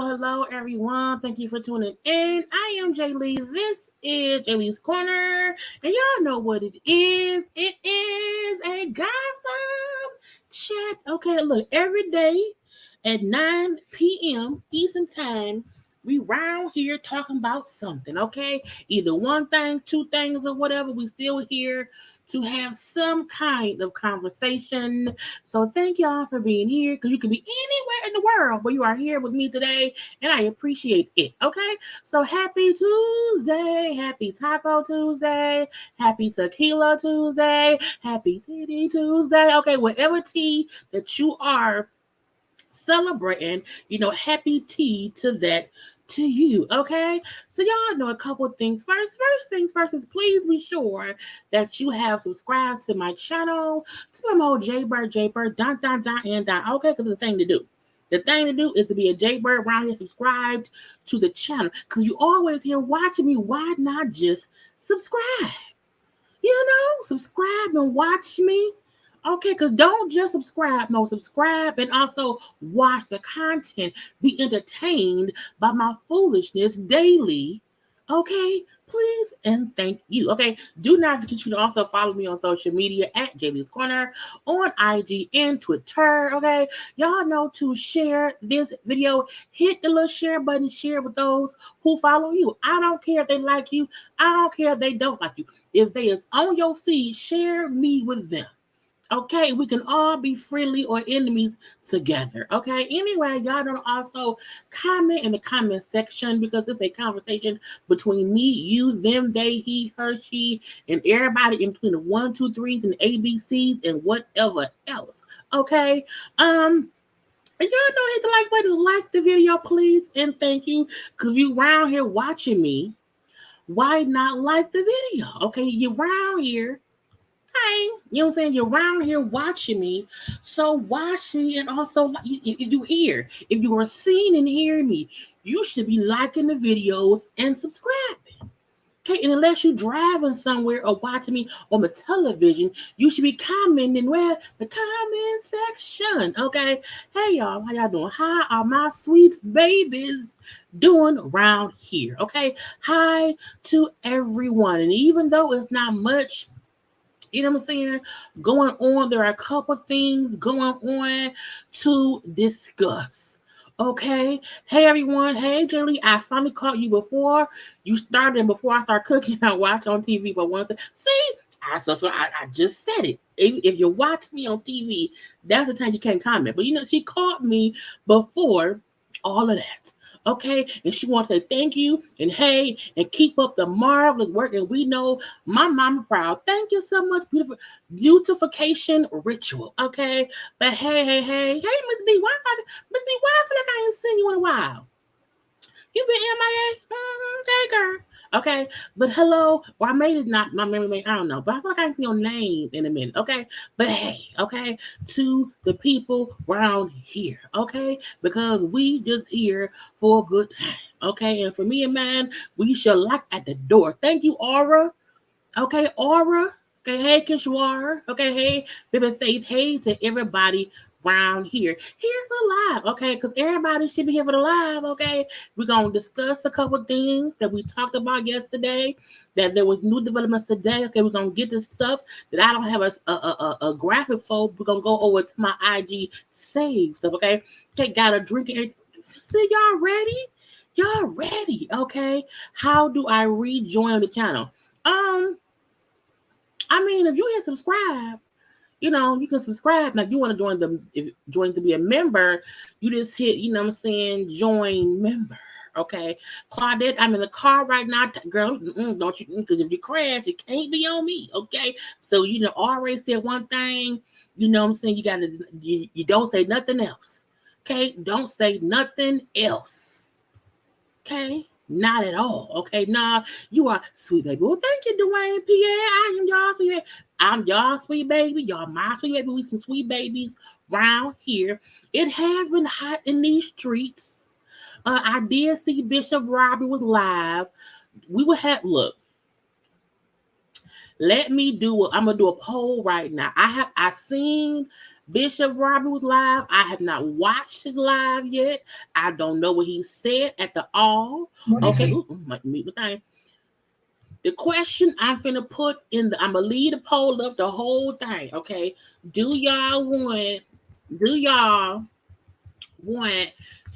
Hello, everyone. Thank you for tuning in. I am Jaylee. This is JayLeesCorner, and y'all know what it is. It is a gossip chat. Okay, look, every day at 9 p.m. Eastern Time, we round here talking about something, okay? Either one thing, two things, or whatever. We still here to have some kind of conversation. So thank y'all for being here, because you could be anywhere in the world, but you are here with me today, and I appreciate it, okay? So happy Tuesday, happy Taco Tuesday, happy Tequila Tuesday, happy Titty Tuesday, okay? Whatever tea that you are celebrating, happy tea to that to you, okay? So y'all know a couple of things. First things first is please be sure that you have subscribed to my channel, to my old JayBird, and okay? Because the thing to do. The thing to do is to be a JayBird around here, subscribed to the channel. Because you always here watching me, why not just subscribe? Subscribe and watch me. Okay, because don't just subscribe. No, subscribe and also watch the content. Be entertained by my foolishness daily. Okay, please and thank you. Okay, do not forget you to also follow me on social media at JayLeesCorner on IG and Twitter. Okay, y'all know to share this video. Hit the little share button. Share with those who follow you. I don't care if they like you. I don't care if they don't like you. If they is on your feed, share me with them. Okay, we can all be friendly or enemies together. Okay, anyway, y'all don't also comment in the comment section, because it's a conversation between me, you, them, they, he, her, she, and everybody in between the 1, 2, 3s and ABCs and whatever else. Okay, and y'all know hit the like button, like the video, please, and thank you. Because if you around here watching me, why not like the video? Okay, you around here. You know what I'm saying? You're around here watching me, so watch me. And also, if you are seeing and hearing me, you should be liking the videos and subscribing. Okay, and unless you're driving somewhere or watching me on the television, you should be commenting where the comment section. Okay, hey y'all, how y'all doing? How are my sweet babies doing around here? Okay, hi to everyone. And even though it's not much, you know what I'm saying, going on, there are a couple things going on to discuss. Okay. Hey, everyone. Hey, Jaylee. I finally caught you before you started and before I start cooking. I watch on TV, but once I just said it. If you watch me on TV, that's the time you can't comment. But, she caught me before all of that. Okay, and she wants to say thank you and hey, and keep up the marvelous work. And we know my mama proud. Thank you so much, beautification ritual. Okay, but hey, Miss B, Miss B, why I feel like I ain't seen you in a while? You been MIA? Hey, girl. Okay, but hello, or I made it not my memory. I don't know, but I feel like I can see your name in a minute. Okay, but hey, okay, to the people around here, okay, because we just here for a good time, okay, and for me and mine, we shall lock at the door. Thank you, Aura. Okay, Aura. Okay, hey, Kishwar. Okay, hey, baby Faith. Hey to everybody around here. Here for live, okay? Because everybody should be here for the live, okay? We're going to discuss a couple things that we talked about yesterday, that there was new developments today. Okay, we're going to get this stuff that I don't have a graphic for. We're going to go over to my IG save stuff, okay? Okay, got a drink. See, y'all ready? Y'all ready, okay? How do I rejoin the channel? I mean, if you hit subscribe, you know, you can subscribe. Now, if you want to join to be a member, you just hit, you know what I'm saying, join member. Okay. Claudette, I'm in the car right now. Girl, don't you, because if you crash, it can't be on me. Okay. So, you know, already said one thing, you know what I'm saying, you don't say nothing else. Okay. Don't say nothing else. Okay. Not at all. Okay. Nah, you are sweet baby. Well, thank you, Dwayne Pierre. I am y'all sweet baby. I'm y'all sweet baby. Y'all my sweet baby. We some sweet babies round here. It has been hot in these streets. I did see Bishop Robbie was live. We will have look. Let me I'm gonna do a poll right now. I seen Bishop Robbie was live. I have not watched his live yet. I don't know what he said at the all. Okay, might meet the thing. The question I'm finna put in I'm gonna leave the poll up the whole thing. Okay, do y'all want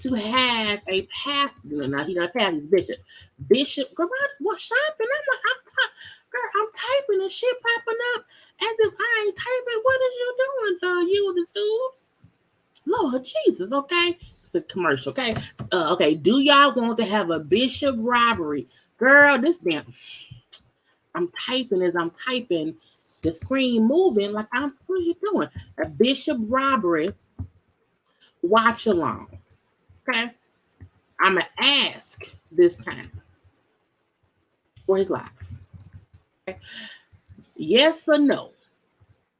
to have a pastor? No, he's not pastor. He's bishop. Bishop, girl, what shopping? I'm typing and shit popping up as if I ain't typing. What is you doing? You with the tubes? Lord Jesus, okay? It's a commercial, okay? Okay, do y'all want to have a bishop robbery? Girl, this damn... I'm typing as I'm typing, the screen moving like what are you doing? A bishop robbery watch along, okay? I'm going to ask this time for his life. Okay? Yes or no?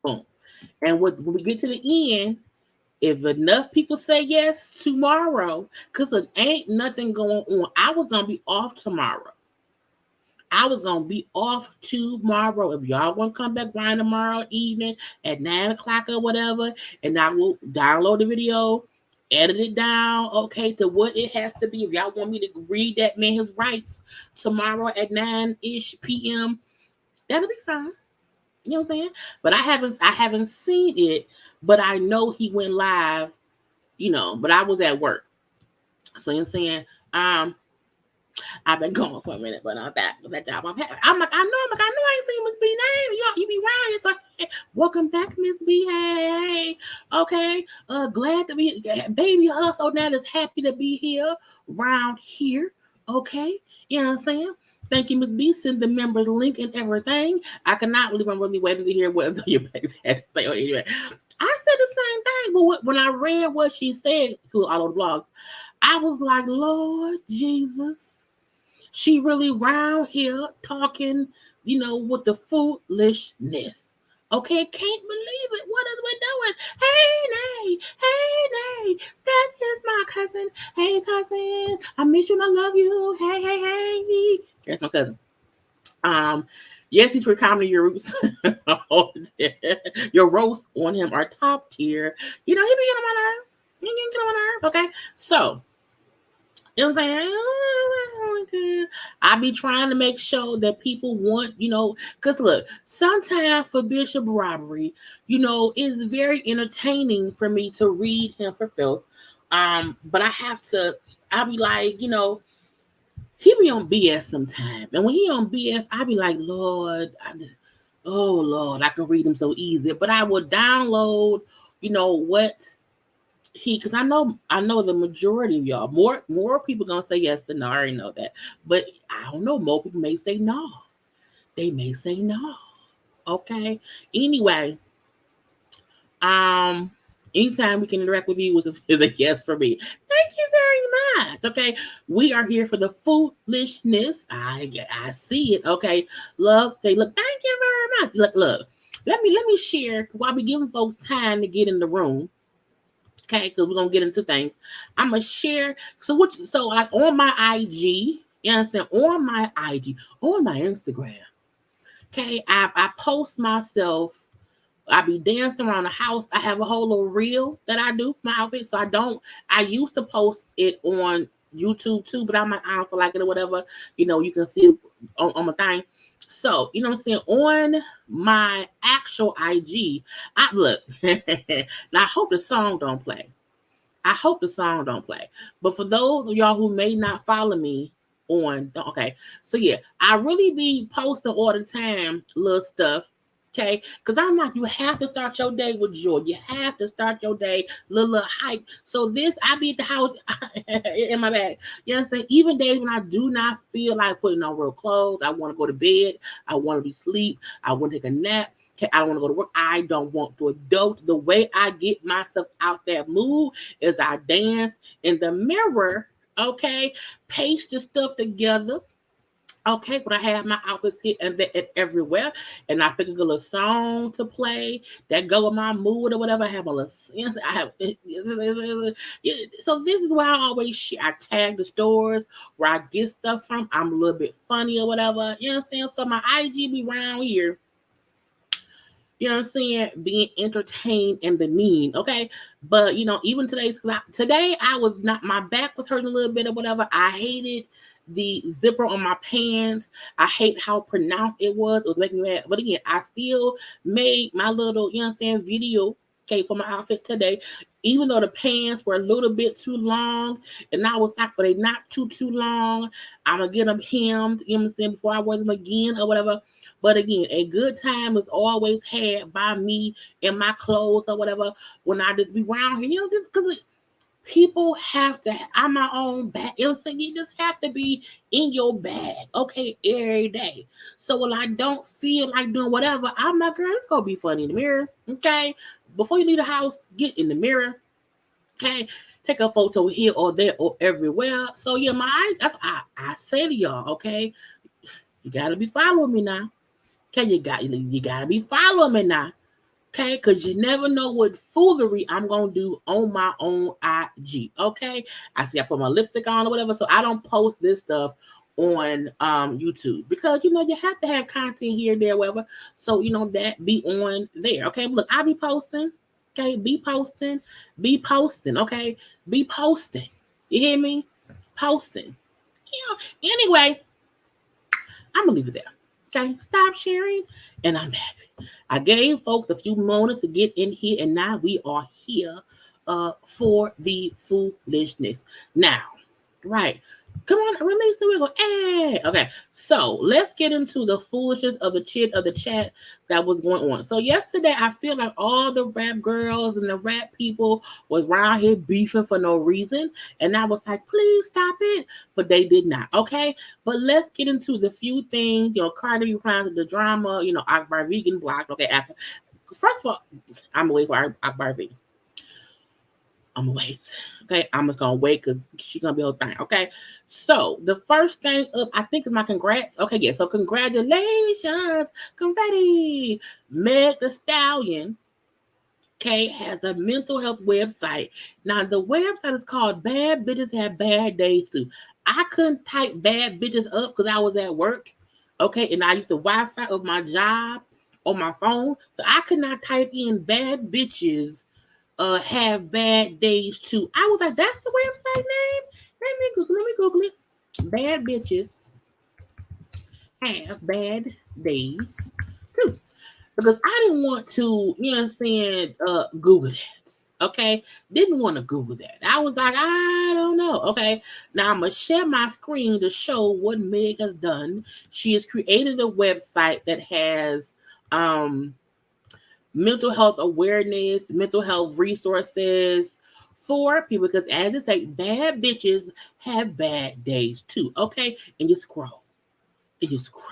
Boom. And when we get to the end, if enough people say yes tomorrow, because there ain't nothing going on. I was going to be off tomorrow. If y'all want to come back around tomorrow evening at 9 o'clock or whatever, and I will download the video, edit it down, okay, to what it has to be. If y'all want me to read that man his rights tomorrow at 9-ish p.m., that'll be fine. You know what I'm saying? But I haven't seen it, but I know he went live, you know, but I was at work. So you know what I'm saying? I've been gone for a minute, but I'm back with that job I've had. I know I ain't seen Miss B name. You be around here, so hey, welcome back, Miss B. Hey, okay. Glad to be baby hustle now is happy to be here around here. Okay, you know what I'm saying? Thank you, Miss B. Send the member link and everything. I cannot believe I'm really waiting to hear what your base had to say. Anyway, I said the same thing, but when I read what she said through all of the blogs, I was like, Lord Jesus. She really round here talking, you know, with the foolishness. Okay, can't believe it. What is we doing? Hey, that is my cousin. Hey, cousin, I miss you and I love you. Hey. That's my cousin. Yes, he's for comedy. Your roots, your roast on him are top tier. You know, he be getting on her. Okay, so. You know what I'm saying? I be trying to make sure that people want, you know, because look, sometimes for Bishop Robbery, you know, it's very entertaining for me to read him for filth. But I'll be like, you know, he be on BS sometimes. And when he on BS, I be like, Lord, I can read him so easy. But I will download, you know, what because I know the majority of y'all, more people gonna say yes than no. I already know that. But I don't know, more people may say no. They may say no. Okay. Anyway, um, anytime we can interact with you is a yes for me. Thank you very much. Okay, we are here for the foolishness. I see it. Okay, love. Okay, look. Thank you very much. Look. Let me share while we giving folks time to get in the room. Okay, because we're gonna get into things. I'm gonna share. So like on my IG, you understand? On my IG, on my Instagram. Okay, I post myself. I be dancing around the house. I have a whole little reel that I do for my outfit. So I used to post it on YouTube too, but I'm like, I don't feel like it or whatever. You can see it on my thing. So, you know what I'm saying? On my actual IG, I look. Now I hope the song don't play. I hope the song don't play. But for those of y'all who may not follow me okay. So yeah, I really be posting all the time little stuff. Okay, because I'm like, you have to start your day with joy. You have to start your day little hype. So this, I be at the house in my bag. You know what I'm saying? Even days when I do not feel like putting on real clothes, I want to go to bed, I want to be sleep, I want to take a nap. Okay, I don't want to go to work. I don't want to adult. The way I get myself out that mood is I dance in the mirror. Okay, paste the stuff together. Okay, but I have my outfits here and there and everywhere, and I pick a little song to play that go with my mood or whatever. I have a little sense. I have so this is why I always share. I tag the stores where I get stuff from. I'm a little bit funny or whatever. You know what I'm saying? So my IG be around here. You know what I'm saying? Being entertained and the mean, okay? But even today I was not, my back was hurting a little bit or whatever. I hated the zipper on my pants. I hate how pronounced it was. It was making me mad. But again, I still made my little, video, okay, for my outfit today. Even though the pants were a little bit too long, and I was like, but they not too long. I'm gonna get them hemmed, you know what I'm saying, before I wear them again or whatever. But again, a good time is always had by me in my clothes or whatever when I just be around here, just because people have to. I'm my own bag. You know what I'm saying? You just have to be in your bag, okay, every day. So when I don't feel like doing whatever, I'm like, girl, let's go be funny in the mirror, okay? Before you leave the house, get in the mirror, okay? Take a photo here or there or everywhere. So yeah, that's what I say to y'all, okay? You gotta be following me now. Okay, you gotta be following me now. Okay, because you never know what foolery I'm gonna do on my own IG. Okay, I see I put my lipstick on or whatever, so I don't post this stuff on YouTube because you have to have content here, there, whatever. So that be on there. Okay, look, I be posting. Okay, be posting. Okay, be posting. You hear me? Posting. Anyway, I'm gonna leave it there. Okay, stop sharing, and I'm happy. I gave folks a few moments to get in here, and now we are here for the foolishness. Now, right. Come on, release the wiggle. Hey, okay. So let's get into the foolishness of the chat that was going on. So yesterday, I feel like all the rap girls and the rap people was around here beefing for no reason, and I was like, please stop it, but they did not. Okay, but let's get into the few things. Cardi replying to the drama. Akbar vegan blocked. Okay, first of all, I'm gonna wait for Akbar vegan. I'm gonna wait. Okay, I'm just gonna wait because she's gonna be on thing. Okay, so the first thing up, I think, is my congrats. Okay, yeah. So congratulations, confetti. Meg the Stallion, okay, has a mental health website. Now the website is called Bad Bitches Have Bad Days Too. I couldn't type bad bitches up because I was at work. Okay, and I used the Wi-Fi of my job on my phone, so I could not type in bad bitches have bad days too. I was like, that's the website name? Let me Google it. Bad bitches have bad days too. Because I didn't want to, Google that. Okay. Didn't want to Google that. I was like, I don't know. Okay. Now I'm gonna share my screen to show what Meg has done. She has created a website that has mental health awareness, mental health resources for people, because as they say, bad bitches have bad days too. Okay, and you scroll, and you scroll.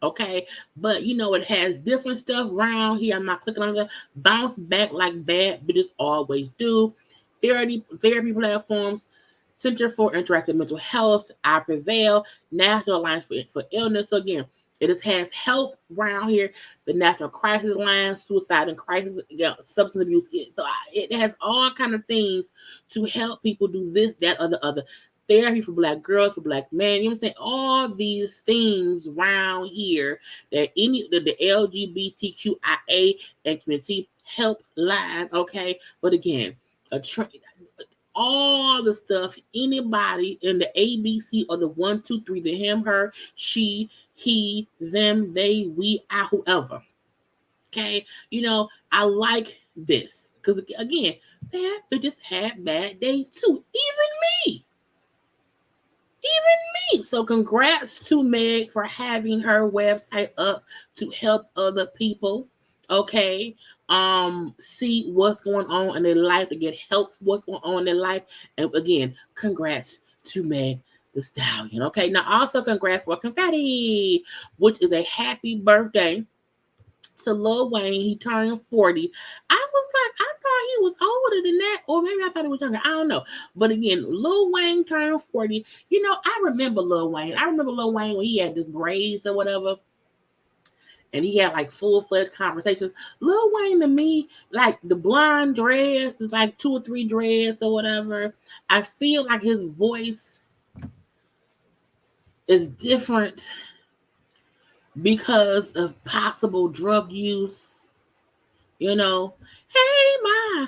Okay, but it has different stuff around here. I'm not clicking on the bounce back like bad bitches always do. Therapy platforms, Center for Interactive Mental Health, I Prevail, National Alliance for Illness. So again, it just has help around here. The National Crisis Line, Suicide and Crisis, Substance Abuse. So it has all kind of things to help people do this, that, or the other. Therapy for Black girls, for Black men. You know what I'm saying? All these things around here that the LGBTQIA and community help live. Okay, but again, all the stuff anybody in the ABC or the 1, 2, 3, the him, her, she, he, them, they, we, I, whoever. Okay, I like this because again, bad bitches have bad days too. Even me. So congrats to Meg for having her website up to help other people. Okay. See what's going on in their life, to get help for what's going on in their life. And again, congrats to Meg the Stallion. Okay. Now also congrats for Confetti, which is a happy birthday to Lil Wayne. He turned 40. I was like, I thought he was older than that, or maybe I thought he was younger. I don't know. But again, Lil Wayne turned 40. I remember Lil Wayne. I remember Lil Wayne when he had this braids or whatever. And he had like full-fledged conversations. Lil Wayne to me, like the blonde dreads is like 2 or 3 dreads or whatever. I feel like his voice is different because of possible drug use. Hey ma,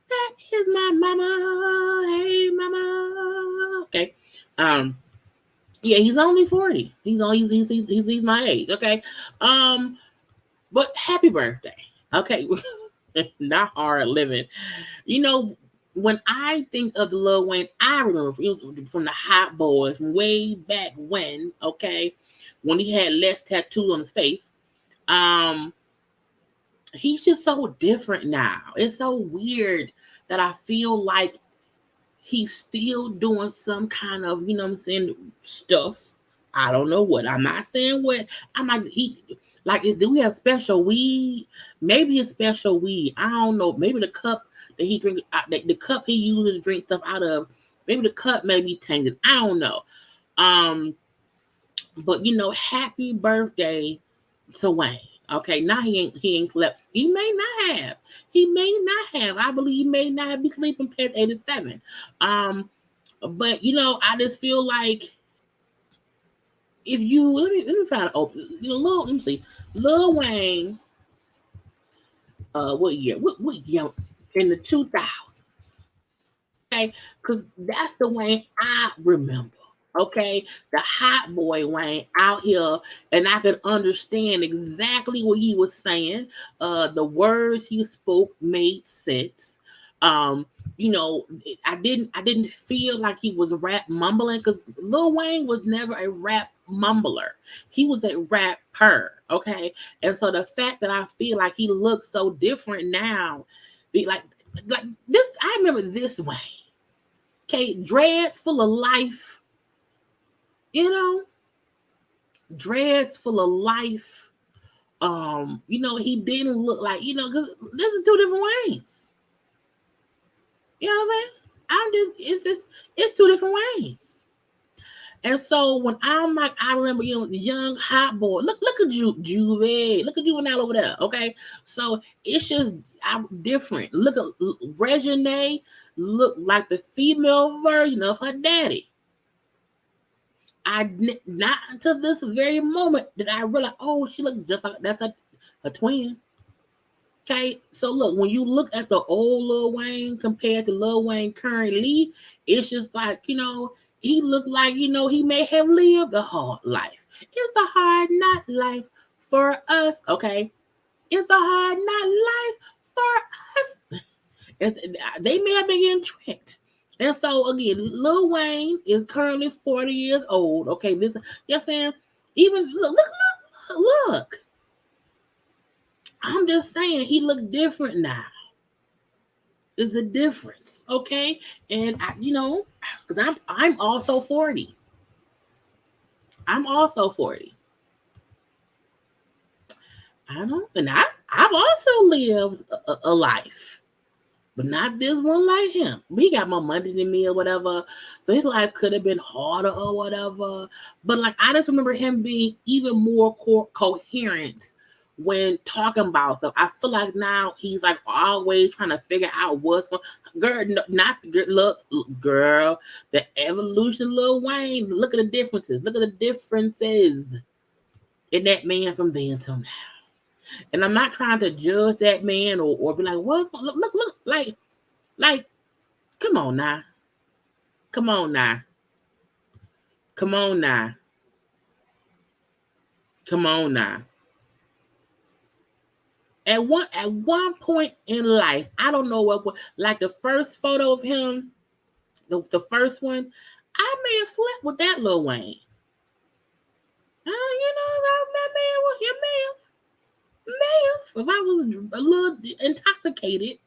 that is my mama. Hey mama. Okay. Yeah, he's only 40. He's my age. Okay. But happy birthday. Okay. Not hard living. When I think of the Lil Wayne, I remember from the Hot Boys from way back when, okay, when he had less tattoos on his face. He's just so different now. It's so weird that I feel like he's still doing some kind of, stuff. I don't know what. I'm not saying what. I'm like, do we have special weed? Maybe a special weed. I don't know. Maybe the cup that he drinks, the cup he uses to drink stuff out of, maybe the cup may be tainted. I don't know. But happy birthday to Wayne. Okay, now he ain't slept. He may not have. I believe he may not be sleeping past 87. But I just feel like if you let me find it open. Let me see. Lil Wayne. What year? What year? In the 2000s. Okay, because that's the Wayne I remember. Okay, the hot boy Wayne out here, and I could understand exactly what he was saying. The words he spoke made sense. Um, I didn't feel like he was rap mumbling, because Lil Wayne was never a rap mumbler. He was a rapper. Okay, and so the fact that I feel like he looks so different now, be like this. I remember this Wayne. Okay, dreads full of life. Dreads full of life. He didn't look like, because this is 2 different Waynes. You know what I'm saying? It's 2 different Waynes. And so when I'm like, I remember, the young hot boy. Look at Juve. Look at Juvenile over there. Okay, so it's just I'm different. Look at Regine. Look like the female version of her daddy. Not until this very moment did I realize, oh, she looked just like that's a twin. Okay, so look, when you look at the old Lil Wayne compared to Lil Wayne currently, it's just like, he looked like, he may have lived a hard life. It's a hard not life for us, okay? It's a hard not life for us. And they may have been getting tricked. And so again, Lil Wayne is currently 40 years old. Okay, this, you're saying, even look. I'm just saying he looked different now. is a difference, okay? And because I'm also 40. I'm also 40. I don't, and I've also lived a life, but not this one like him. He got more money than me or whatever, so his life could have been harder or whatever. But like, I just remember him being even more coherent when talking about stuff. I feel like now he's like always trying to figure out what's going. Girl, not girl, look, girl, the evolution of Lil Wayne. Look at the differences. Look at the differences in that man from then till now. And I'm not trying to judge that man or be like, what's going look, like, come on now. Come on now. Come on now. Come on now. At one point in life, I don't know what, like the first photo of him, the first one, I may have slept with that Lil Wayne. That man was, you may have. If I was a little intoxicated,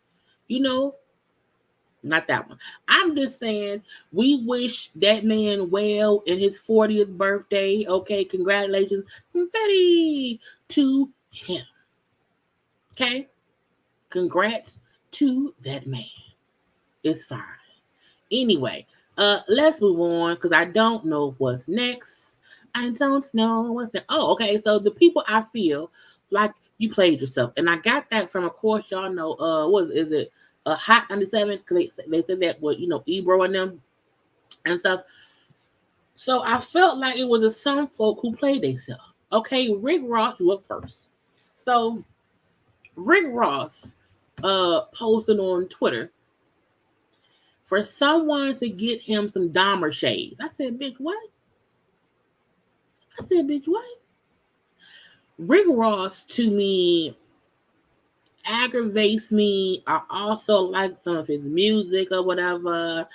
not that one. I'm just saying we wish that man well in his 40th birthday. Okay, congratulations, confetti to him. Okay, congrats to that man. It's fine. Anyway, let's move on because I don't know what's next. I don't know what's next. Oh, okay. So the people I feel like you played yourself, and I got that from, of course, y'all know. What is it? Hot 97, because they said that with Ebro and them and stuff. So I felt like it was some folk who played themselves. Okay, Rick Ross, you up first. So Rick Ross posted on Twitter for someone to get him some Dahmer shades. I said, bitch, what? Rick Ross to me aggravates me. I also like some of his music or whatever,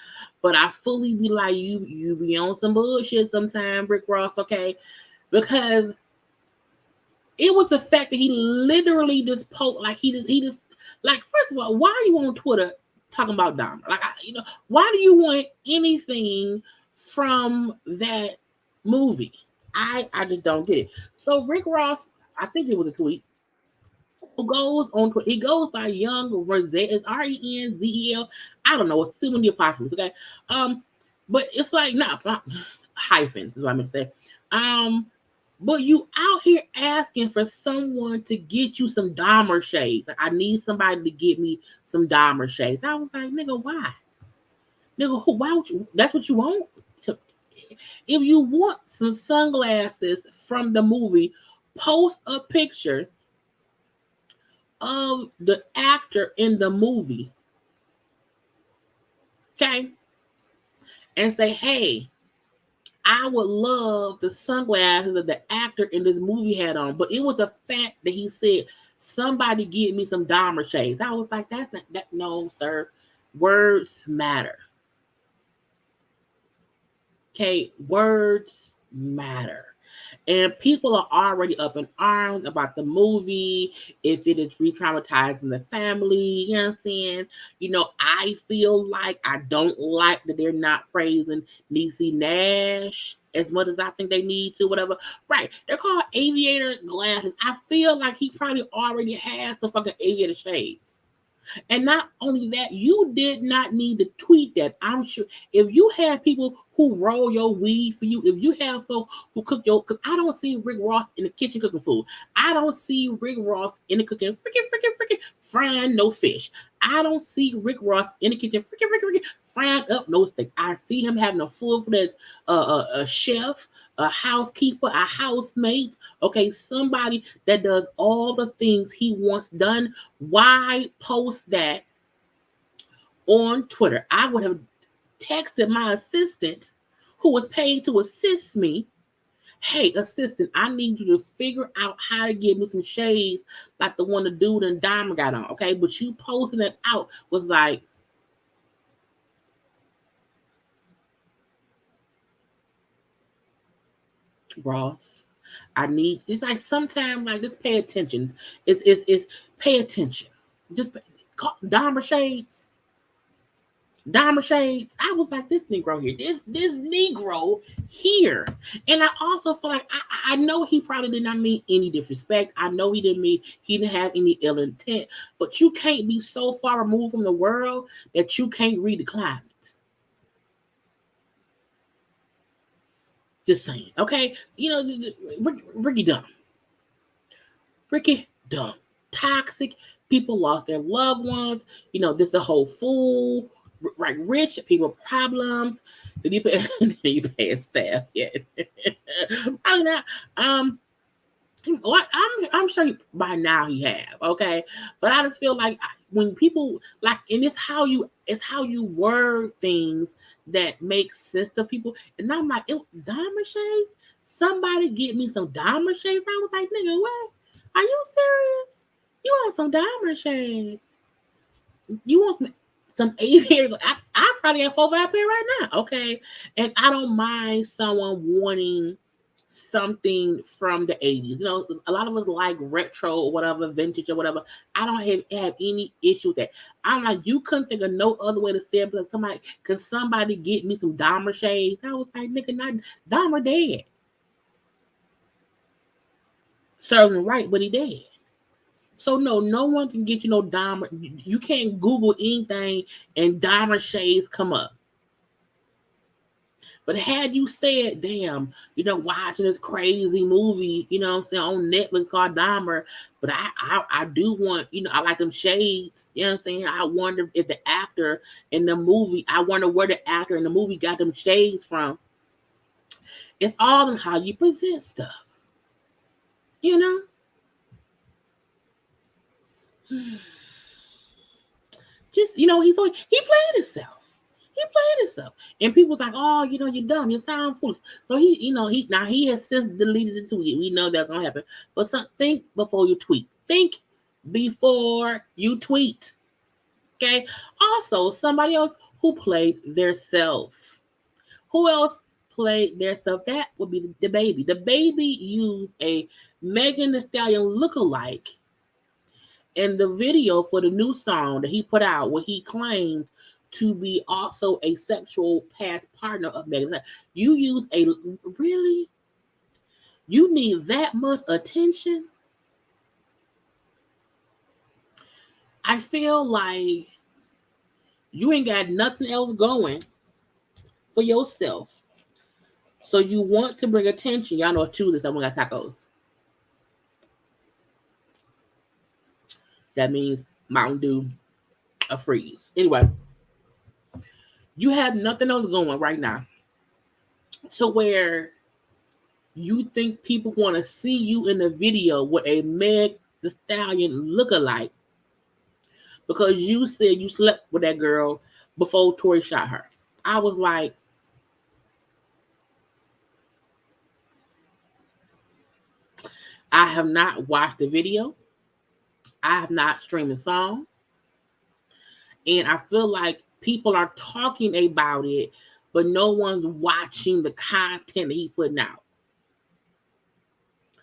but I fully be like, you be on some bullshit sometime, Rick Ross, okay? Because it was the fact that he literally just like he just like, first of all, why are you on Twitter talking about Dahmer? Like, why do you want anything from that movie? I just don't get it. So Rick Ross, I think it was a tweet, who goes on Twitter. He goes by Young Renzel. It's Renzel. I don't know. It's too many apostrophes. Okay. But it's like not hyphens is what I'm gonna say. But you out here asking for someone to get you some Dahmer shades. Like, I need somebody to get me some Dahmer shades. I was like, nigga, why? Nigga, why would you? That's what you want? If you want some sunglasses from the movie, post a picture of the actor in the movie. Okay? And say, hey, I would love the sunglasses that the actor in this movie had on. But it was a fact that he said, somebody get me some Dahmer shades. I was like, that's not that. No, sir. Words matter. Okay, words matter. And people are already up in arms about the movie, if it is re-traumatizing the family. You know what I'm saying? I feel like I don't like that they're not praising Niecy Nash as much as I think they need to, whatever. Right. They're called aviator glasses. I feel like he probably already has some fucking aviator shades. And not only that, you did not need to tweet that. I'm sure if you have people who roll your weed for you, if you have folks who cook because I don't see Rick Ross in the kitchen cooking food. I don't see Rick Ross in the kitchen freaking frying no fish. I don't see Rick Ross in the kitchen freaking frying up no steak. I see him having a full-fledged a chef, a housekeeper, a housemate, okay, somebody that does all the things he wants done. Why post that on Twitter? I would have texted my assistant who was paid to assist me. Hey, assistant, I need you to figure out how to get me some shades like the one the dude in Dahmer got on, okay? But you posting it out was like, Ross, I need. It's like sometimes like just pay attention. It's pay attention. Just Dahmer shades. Diamond shades. I was like, this Negro here, this Negro here. And I also feel like I know he probably did not mean any disrespect. I know he didn't have any ill intent. But you can't be so far removed from the world that you can't read the climate. Just saying, okay? Ricky dumb. Ricky dumb. Toxic. People lost their loved ones. This is a whole fool. Right, rich people problems. Did you pay staff yet? I'm not. What I'm sure by now he have, okay, but I just feel like when people like, and it's how you word things that make sense to people, and I'm like, diamond shades. Somebody get me some diamond shades. I was like, nigga, what? Are you serious? You want some diamond shades? You want some aviators? I probably have 4-5 pair right now, okay, and I don't mind someone wanting something from the 80s. A lot of us like retro or whatever, vintage or whatever. I don't have any issue with that. I'm like, you couldn't think of no other way to say it, because somebody get me some Dahmer shades? I was like, nigga, not Dahmer dead. Serves him right, but he dead. So no one can get you no Dahmer. You can't Google anything and Dahmer shades come up. But had you said, damn, watching this crazy movie, on Netflix called Dahmer, but I do want, I like them shades, I wonder if the actor in the movie, I wonder where the actor in the movie got them shades from. It's all in how you present stuff, Just, he played himself. He played himself, and people was like, "Oh, you're dumb. You sound foolish." So he has since deleted the tweet. We know that's gonna happen. But think before you tweet. Think before you tweet. Okay. Also, somebody else who played their self. Who else played their self? That would be the baby. The baby used a Megan Thee Stallion lookalike in the video for the new song that he put out, where he claimed to be also a sexual past partner of Megan. You use really? You need that much attention? I feel like you ain't got nothing else going for yourself. So you want to bring attention. Y'all know Tuesday, someone got tacos. That means Mountain Dew, a freeze. Anyway, you have nothing else going right now to where you think people want to see you in the video with a Meg Thee Stallion lookalike because you said you slept with that girl before Tory shot her. I was like, I have not watched the video. I have not streamed the song. And I feel like people are talking about it, but no one's watching the content that he's putting out.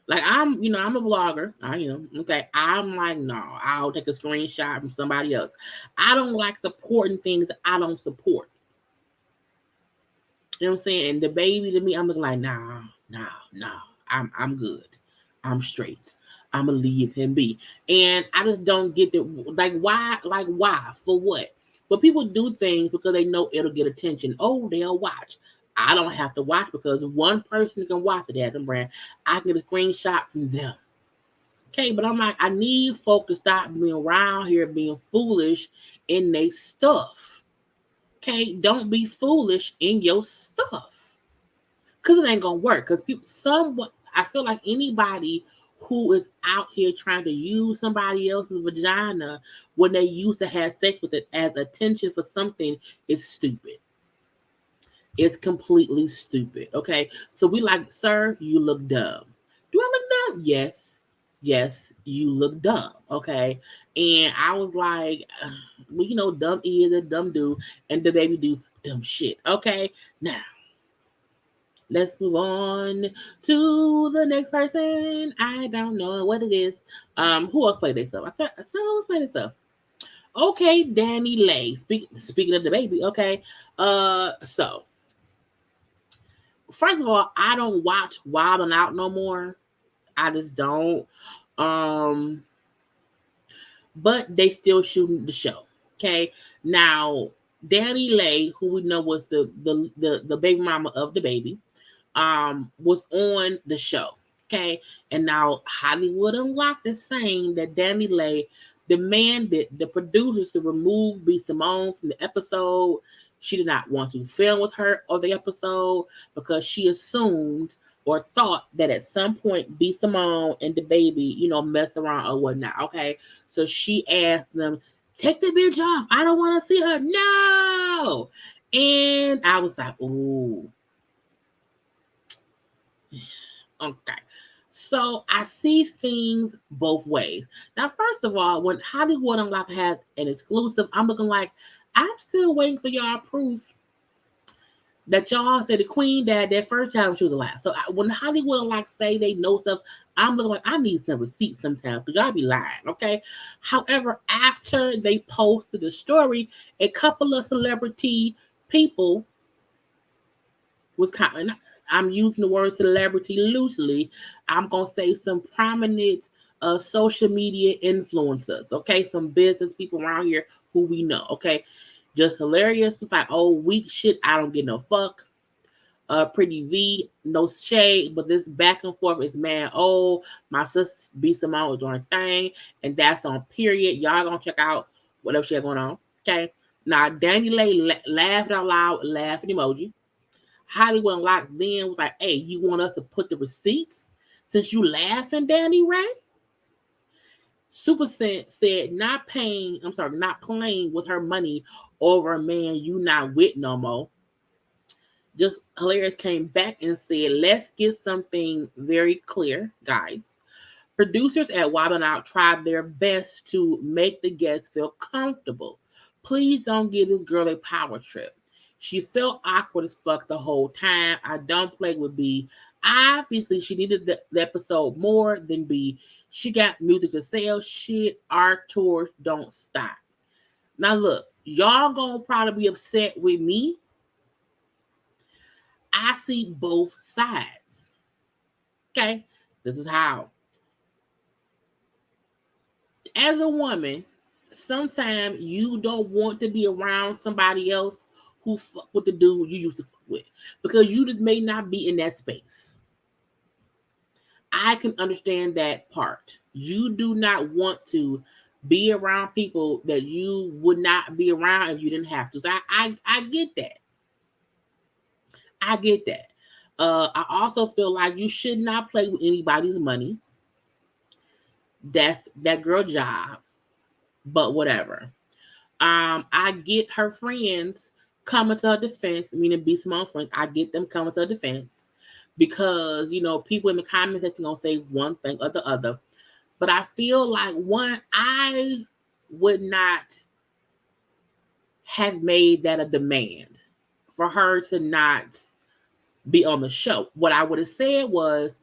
Like I'm a blogger. I am. Okay. I'm like, no, I'll take a screenshot from somebody else. I don't like supporting things that I don't support. You know what I'm saying? And the baby to me, I'm looking like, no. I'm good. I'm straight. I'm gonna leave him be. And I just don't get the why? For what? But people do things because they know it'll get attention. Oh, they'll watch. I don't have to watch because one person can watch it at the brand. I get a screenshot from them. Okay, but I'm like, I need folk to stop being around here being foolish in their stuff. Okay, don't be foolish in your stuff. Because it ain't gonna work. Because I feel like anybody who is out here trying to use somebody else's vagina when they used to have sex with it as attention for something is stupid. It's completely stupid. Okay. So we like, sir, you look dumb. Do I look dumb? Yes. Yes, you look dumb. Okay. And I was like, well, dumb is a dumb do, and the baby do dumb shit. Okay. Now, let's move on to the next person. I don't know what it is. Who else played themselves? I thought someone else played themselves. Okay, Danny Lay. Speaking of the baby, okay. So first of all, I don't watch Wild and Out no more. I just don't. Um, but they still shooting the show. Okay. Now, Danny Lay, who we know was the baby mama of the baby, was on the show. Okay. And now Hollywood Unlocked is saying that Danny Lay demanded the producers to remove B. Simone from the episode. She did not want to film with her or the episode because she assumed or thought that at some point B. Simone and the baby, messed around or whatnot. Okay. So she asked them, take the bitch off. I don't want to see her. No. And I was like, ooh. Okay. So I see things both ways. Now, first of all, when Hollywood Unlocked had an exclusive, I'm looking like, I'm still waiting for y'all proof that y'all said the queen died that first time she was alive. So when Hollywood Unlocked say they know stuff, I'm looking like, I need some receipts sometimes because y'all be lying, okay? However, after they posted the story, a couple of celebrity people was kind of, I'm using the word celebrity loosely. I'm going to say some prominent social media influencers, okay? Some business people around here who we know, okay? Just hilarious. It's like, oh, weak shit. I don't get no fuck. Pretty V, no shade, but this back and forth is man. Oh, my sister B. Simone was doing a thing, and that's on period. Y'all gonna check out whatever shit going on, okay? Now, Danny Lay laughed out loud, laughing emoji. Hollywood Unlocked then was like, hey, you want us to put the receipts since you laughing, Danny Ray? Super said not playing with her money over a man you not with no more. Just hilarious came back and said, let's get something very clear, guys. Producers at Wild 'N Out tried their best to make the guests feel comfortable. Please don't give this girl a power trip. She felt awkward as fuck the whole time. I don't play with B. Obviously, she needed the episode more than B. She got music to sell. Shit, our tours don't stop. Now, look, y'all gonna probably be upset with me. I see both sides. Okay? This is how. As a woman, sometimes you don't want to be around somebody else who fuck with the dude you used to fuck with because you just may not be in that space. I can understand that part. You do not want to be around people that you would not be around if you didn't have to. So I get that. I get that. I also feel like you should not play with anybody's money. That's that girl job, but whatever. I get her friends coming to her defense, meaning B. Simone friends. I get them coming to her defense because people in the comments section gonna say one thing or the other. But I feel like I would not have made that a demand for her to not be on the show. What I would have said was,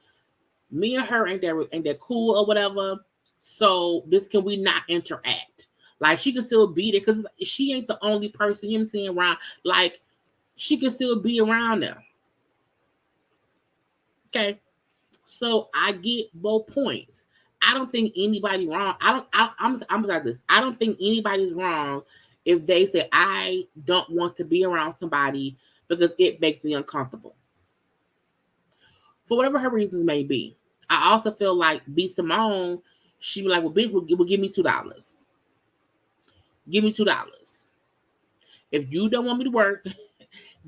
me and her ain't that cool or whatever. So can we not interact? Like she can still be there because she ain't the only person I'm seeing around. Like she can still be around there. Okay, so I get both points. I don't think anybody wrong. I'm like this. I don't think anybody's wrong if they say I don't want to be around somebody because it makes me uncomfortable. For whatever her reasons may be. I also feel like B. Simone, she be like, well, bitch, will give me $2. Give me $2. If you don't want me to work,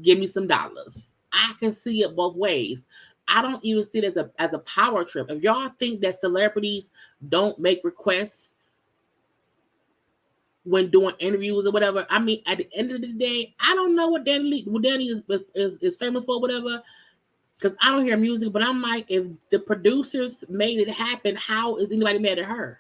give me some dollars. I can see it both ways. I don't even see it as a power trip. If y'all think that celebrities don't make requests when doing interviews or whatever, I mean, at the end of the day, I don't know what Danny is famous for, whatever. Because I don't hear music, but I'm like, if the producers made it happen, how is anybody mad at her?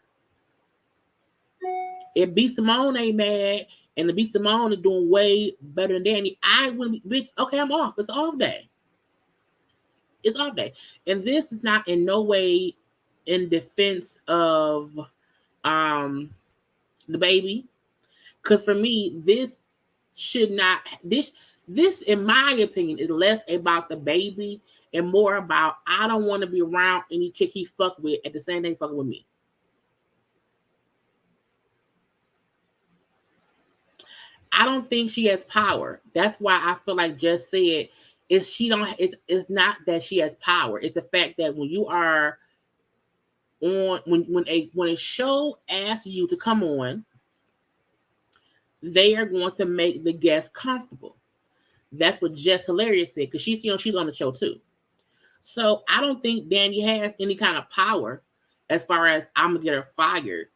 If B. Simone ain't mad, and the B. Simone is doing way better than Danny, I wouldn't be, bitch, okay, I'm off. It's off day. It's off day. And this is not in no way in defense of the baby. Because for me, this should not, this, in my opinion, is less about the baby and more about I don't want to be around any chick he fuck with at the same time he fucking with me. I don't think she has power. That's why I feel like just said is she don't. It's not that she has power. It's the fact that when you are on when a show asks you to come on, they are going to make the guests comfortable. That's what Jess Hilarious said because she's on the show too. So I don't think Danny has any kind of power as far as I'm gonna get her fired.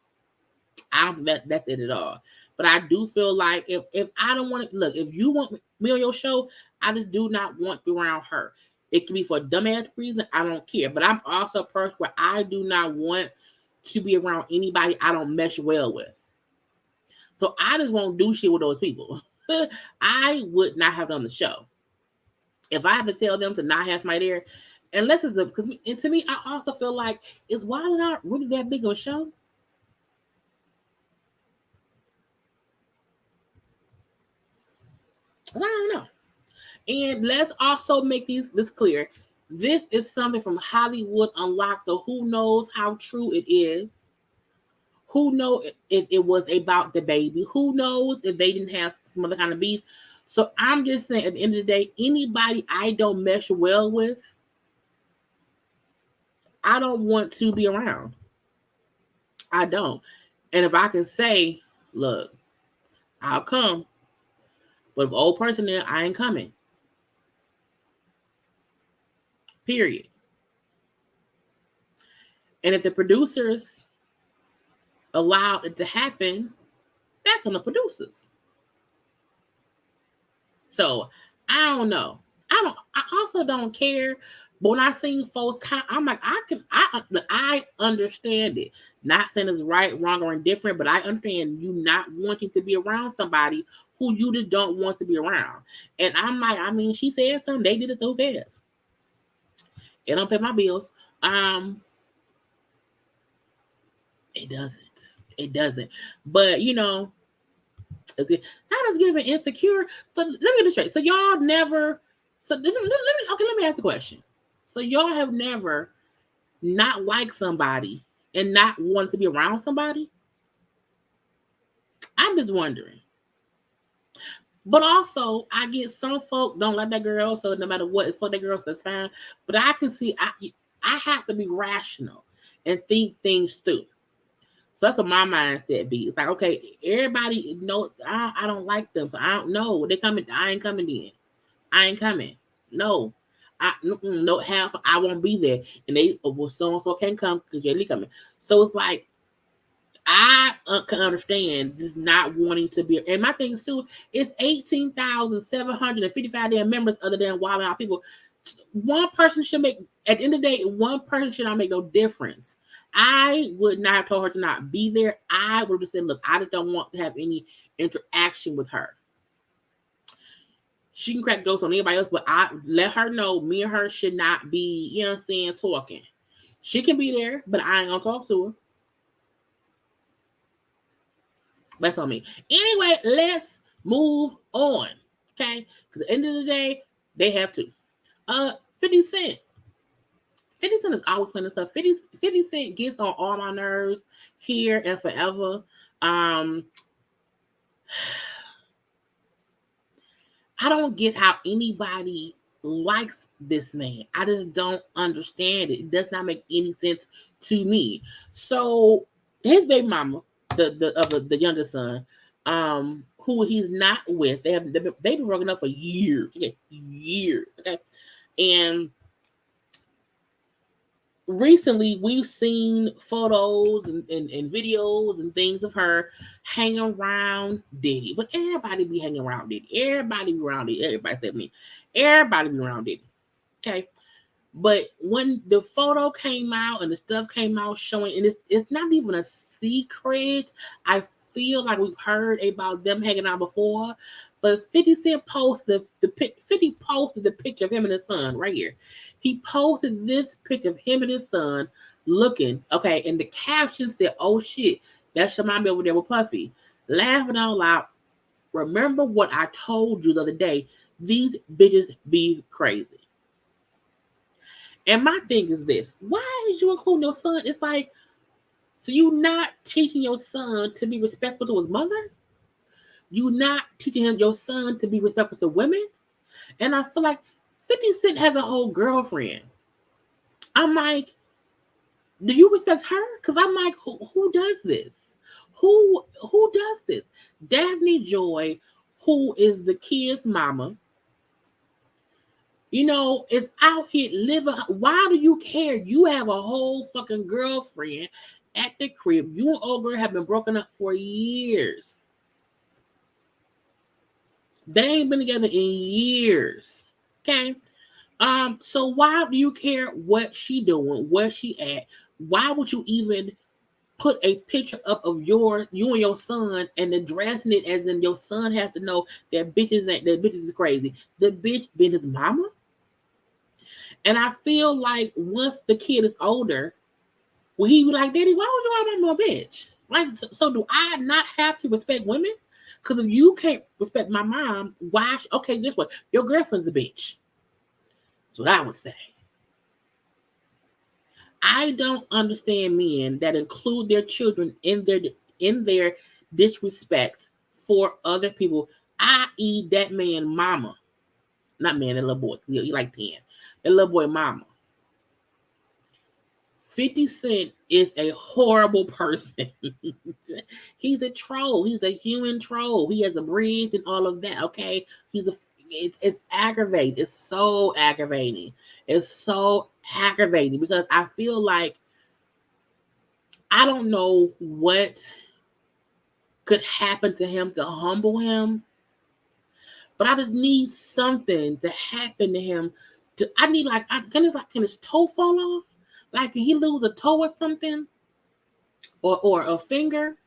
I don't think that's it at all. But I do feel like if I don't want to look, if you want me on your show, I just do not want to be around her. It can be for a dumbass reason. I don't care. But I'm also a person where I do not want to be around anybody I don't mesh well with. So I just won't do shit with those people. I would not have done the show. If I have to tell them to not have somebody there, unless it's because and to me, I also feel like is Wild Out really that big of a show? I don't know. And let's also make this clear. This is something from Hollywood Unlocked, so who knows how true it is? Who knows if it was about the baby? Who knows if they didn't have some other kind of beef? So I'm just saying, at the end of the day, anybody I don't mesh well with, I don't want to be around. I don't. And if I can say, look, I'll come, but if old person there, I ain't coming. Period. And if the producers allowed it to happen, that's on the producers. So I don't know. I also don't care. But when I seen folks, I'm like, I understand it. Not saying it's right, wrong, or indifferent, but I understand you not wanting to be around somebody who you just don't want to be around. And I'm like, I mean, she said something, they did it, so who cares? It don't pay my bills. It doesn't. It doesn't. But you know, how does giving insecure? So let me get this straight. So y'all never. So let me ask the question. So y'all have never not liked somebody and not want to be around somebody? I'm just wondering. But also, I get some folk don't like that girl, so no matter what, it's for that girl, so it's fine. But I can see I have to be rational and think things through. So that's what my mindset be. It's like, okay, everybody know I don't like them, so I don't know. They coming, I ain't coming in. I ain't coming. No. No half I won't be there. And they well, so and so can't come because JayLee coming. So it's like I can understand just not wanting to be. And my thing too, it's 18,755 damn members other than Wild Out people. One person should make, at the end of the day, one person should not make no difference. I would not have told her to not be there. I would have just said, look, I just don't want to have any interaction with her. She can crack jokes on anybody else, but I let her know me and her should not be, you know what I'm saying, talking. She can be there, but I ain't gonna talk to her. That's on me. Anyway, let's move on. Okay? Because at the end of the day, they have to. 50 Cent. 50 Cent is always playing this stuff. 50 Cent gets on all my nerves here and forever. I don't get how anybody likes this man. I just don't understand it. It does not make any sense to me. So his baby mama, the youngest son, who he's not with, they've been broken up for years. Okay, years. Okay, and recently we've seen photos and videos and things of her hanging around Diddy. But everybody be hanging around Diddy. Everybody be around Diddy. Everybody said me. Everybody be around Diddy. Okay. But when the photo came out and the stuff came out showing, and it's not even a secret. I feel like we've heard about them hanging out before. But 50 Cent posted 50 posted the picture of him and his son right here. He posted this picture of him and his son looking, okay, and the caption said, oh shit, that's your mommy over there with Puffy. Laughing out loud. Remember what I told you the other day. These bitches be crazy. And my thing is this. Why is you including your son? It's like, so you not teaching your son to be respectful to his mother? You not teaching him your son to be respectful to women? And I feel like 50 Cent has a whole girlfriend. I'm like, do you respect her? Because I'm like, who does this? Who does this? Daphne Joy, who is the kid's mama, is out here living. Why do you care? You have a whole fucking girlfriend at the crib. You and old girl have been broken up for years. They ain't been together in years. Okay. So why do you care what she doing, where she at? Why would you even put a picture up of you and your son and addressing it as in your son has to know that bitches is crazy? The bitch been his mama. And I feel like once the kid is older, well, he be like, Daddy, why would you want my bitch? Like, so do I not have to respect women? Because if you can't respect my mom, why? Okay, guess what? Your girlfriend's a bitch. That's what I would say. I don't understand men that include their children in their disrespect for other people, i.e., that man mama. Not man, that little boy. You like 10. That little boy mama. 50 Cent is a horrible person. He's a troll. He's a human troll. He has a bridge and all of that. Okay, it's aggravating. It's so aggravating. It's so aggravating because I feel like I don't know what could happen to him to humble him, but I just need something to happen to him. Can his toe fall off? Like, can he lose a toe or something? Or a finger?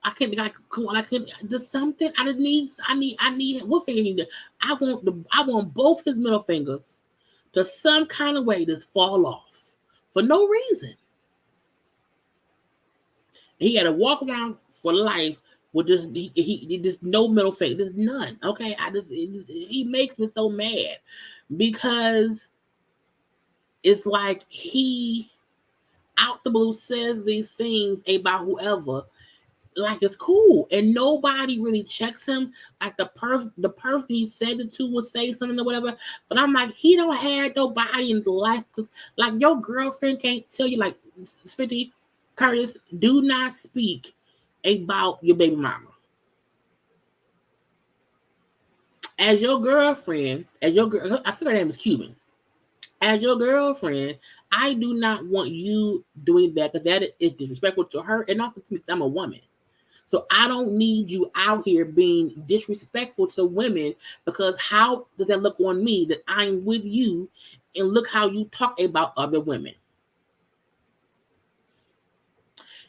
I couldn't just something. I need what finger he did? I want both his middle fingers to some kind of way just fall off for no reason. He had to walk around for life with just he just no middle finger, just none. Okay, he makes me so mad because it's like he out the blue says these things about whoever, like it's cool, and nobody really checks him. Like the person he said it to will say something or whatever. But I'm like, he don't have nobody in his life because, like, your girlfriend can't tell you, like, 50 Curtis, do not speak about your baby mama. As your girlfriend, I think her name is Cuban. As your girlfriend, I do not want you doing that because that is disrespectful to her and also to me because I'm a woman. So I don't need you out here being disrespectful to women because how does that look on me that I'm with you and look how you talk about other women?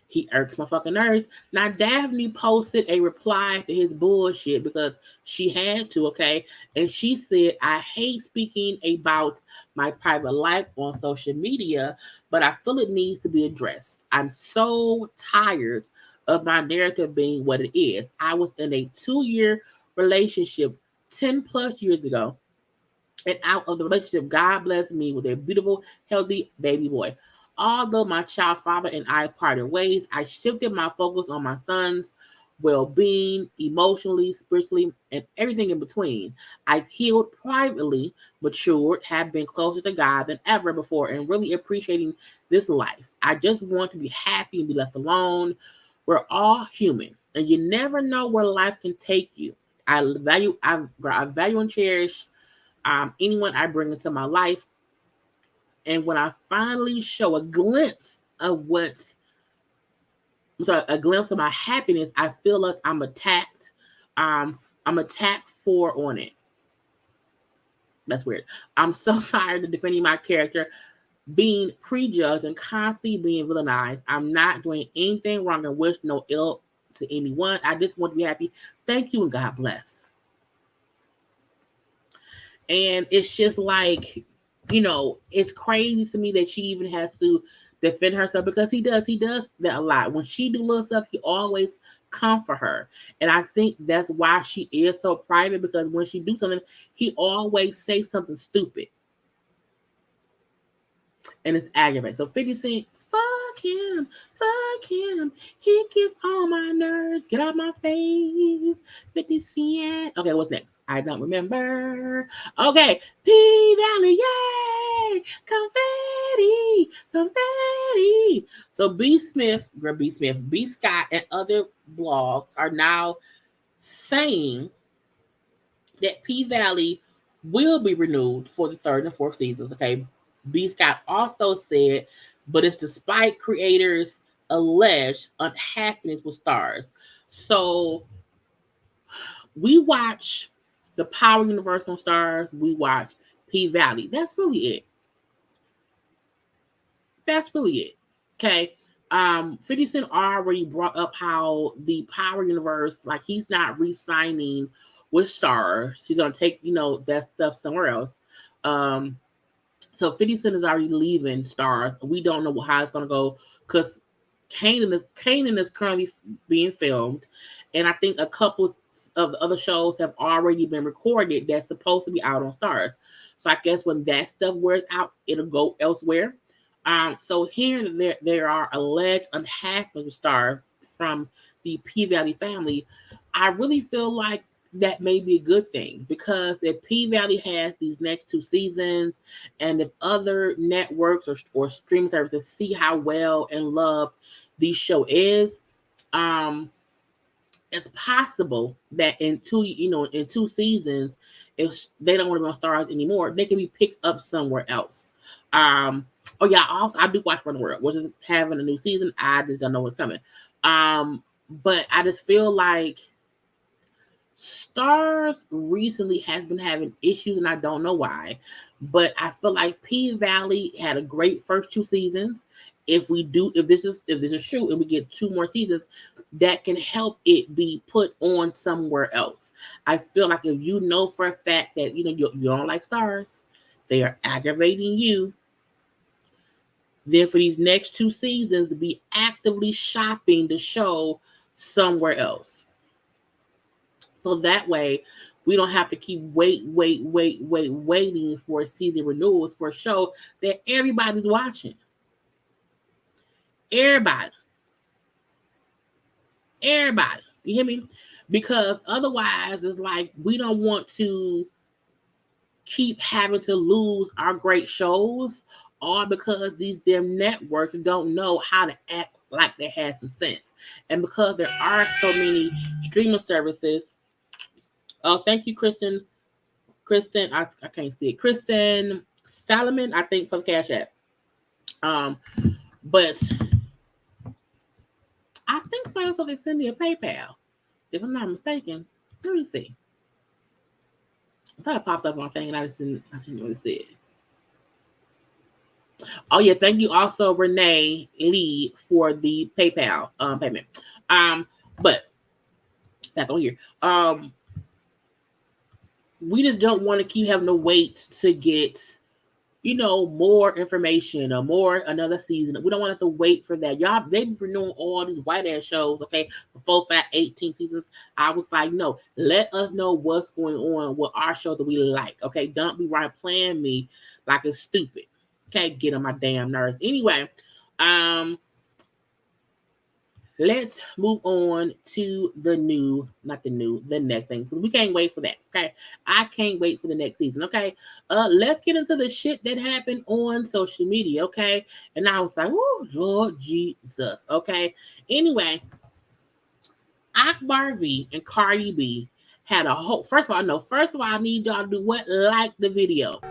He irks my fucking nerves. Now, Daphne posted a reply to his bullshit because she had to, okay? And she said, I hate speaking about my private life on social media, but I feel it needs to be addressed. I'm so tired of my narrative being what it is. I was in a 2-year relationship 10 plus years ago. And out of the relationship, God blessed me with a beautiful, healthy baby boy. Although my child's father and I parted ways, I shifted my focus on my son's well-being, emotionally, spiritually, and everything in between. I've healed privately, matured, have been closer to God than ever before, and really appreciating this life. I just want to be happy and be left alone. We're all human, and you never know where life can take you. I value and cherish anyone I bring into my life. And when I finally show a glimpse of a glimpse of my happiness, I feel like I'm attacked. I'm attacked for on it. That's weird. I'm so tired of defending my character, being prejudged and constantly being villainized. I'm not doing anything wrong and wish no ill to anyone. I just want to be happy. Thank you and God bless. And it's just like, it's crazy to me that she even has to defend herself because he does that a lot. When she do little stuff, he always come for her. And I think that's why she is so private, because when she do something, he always say something stupid. And it's aggravating. So 50 Cent, fuck him, he gets on my nerves, get out my face, 50 Cent. Okay, what's next? I don't remember. Okay, P Valley, yay, confetti. So B Scott, and other blogs are now saying that P Valley will be renewed for the third and fourth seasons. Okay. B Scott also said, but it's despite creators' alleged unhappiness with stars. So we watch the Power Universe on Stars, we watch P Valley. That's really it. Okay. 50 Cent already brought up how the Power Universe, like, he's not re-signing with Stars. He's gonna take, that stuff somewhere else. So 50 Cent is already leaving Stars. We don't know how it's gonna go, because Kanan is currently being filmed, and I think a couple of the other shows have already been recorded that's supposed to be out on Stars. So I guess when that stuff wears out, it'll go elsewhere. So here there are alleged unhappy stars from the P Valley family. I really feel like that may be a good thing, because if P Valley has these next 2 seasons, and if other networks or streaming services see how well and loved this show is, it's possible that in 2 seasons, if they don't want to be on Stars anymore, they can be picked up somewhere else. Oh yeah, also I do watch Run the World, which is having a new season. I just don't know what's coming. But I just feel like Stars recently has been having issues, and I don't know why. But I feel like P Valley had a great first 2 seasons. If this is true, and we get 2 more seasons, that can help it be put on somewhere else. I feel like if you know for a fact that you don't like Stars, they are aggravating you, then for these next 2 seasons to be actively shopping the show somewhere else. So that way we don't have to keep waiting for season renewals for a show that everybody's watching. Everybody. You hear me? Because otherwise it's like we don't want to keep having to lose our great shows, all because these damn networks don't know how to act like they have some sense. And because there are so many streaming services. Oh, thank you, Kristen, I can't see it. Kristen Salomon, I think, for the CashApp. But I think so they send me a PayPal, if I'm not mistaken. Let me see. I thought it popped up on my thing and I didn't really see it. Oh yeah, thank you also, Renee Lee, for the PayPal payment. But back on here. We just don't want to keep having to wait to get, more information or another season. We don't want to have to wait for that. Y'all, they've been renewing all these white ass shows, okay, for 4, 5, 18 seasons. I was like, no, let us know what's going on with our show that we like, okay? Don't be right playing me like it's stupid. Okay, get on my damn nerves. Anyway, let's move on to the next thing. We can't wait for that. Okay. I can't wait for the next season. Okay. Let's get into the shit that happened on social media. Okay. And I was like, oh, Lord Jesus. Okay. Anyway, Akbar V and Cardi B had a whole, first of all, I need y'all to do what? Like the video.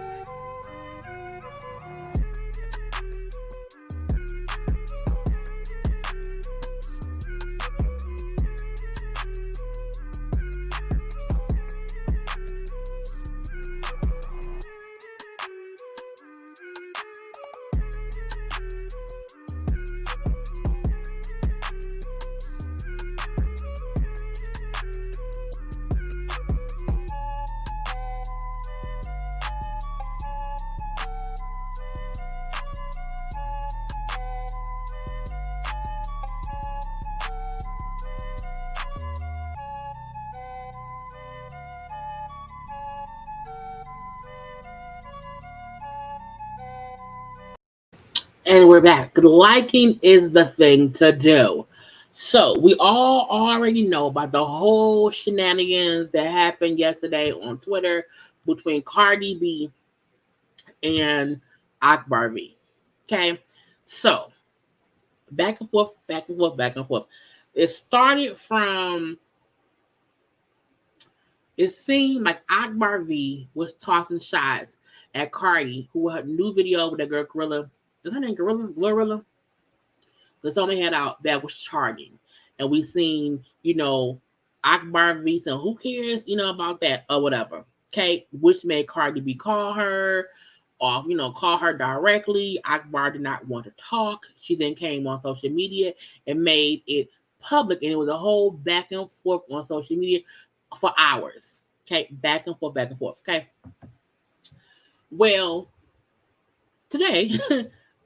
And we're back. Liking is the thing to do. So we all already know about the whole shenanigans that happened yesterday on Twitter between Cardi B and Akbar V. Okay, so back and forth, back and forth, back and forth. It started from. It seemed like Akbar V was tossing shots at Cardi, who had a new video with that girl Gorilla. Is her name Gorilla? Glorilla? The song they had out that was charting. And we seen, Akbar V saying, who cares, about that or whatever. Okay, which made Cardi B call her off, call her directly. Akbar did not want to talk. She then came on social media and made it public, and it was a whole back and forth on social media for hours. Okay, back and forth, back and forth. Okay. Well, today,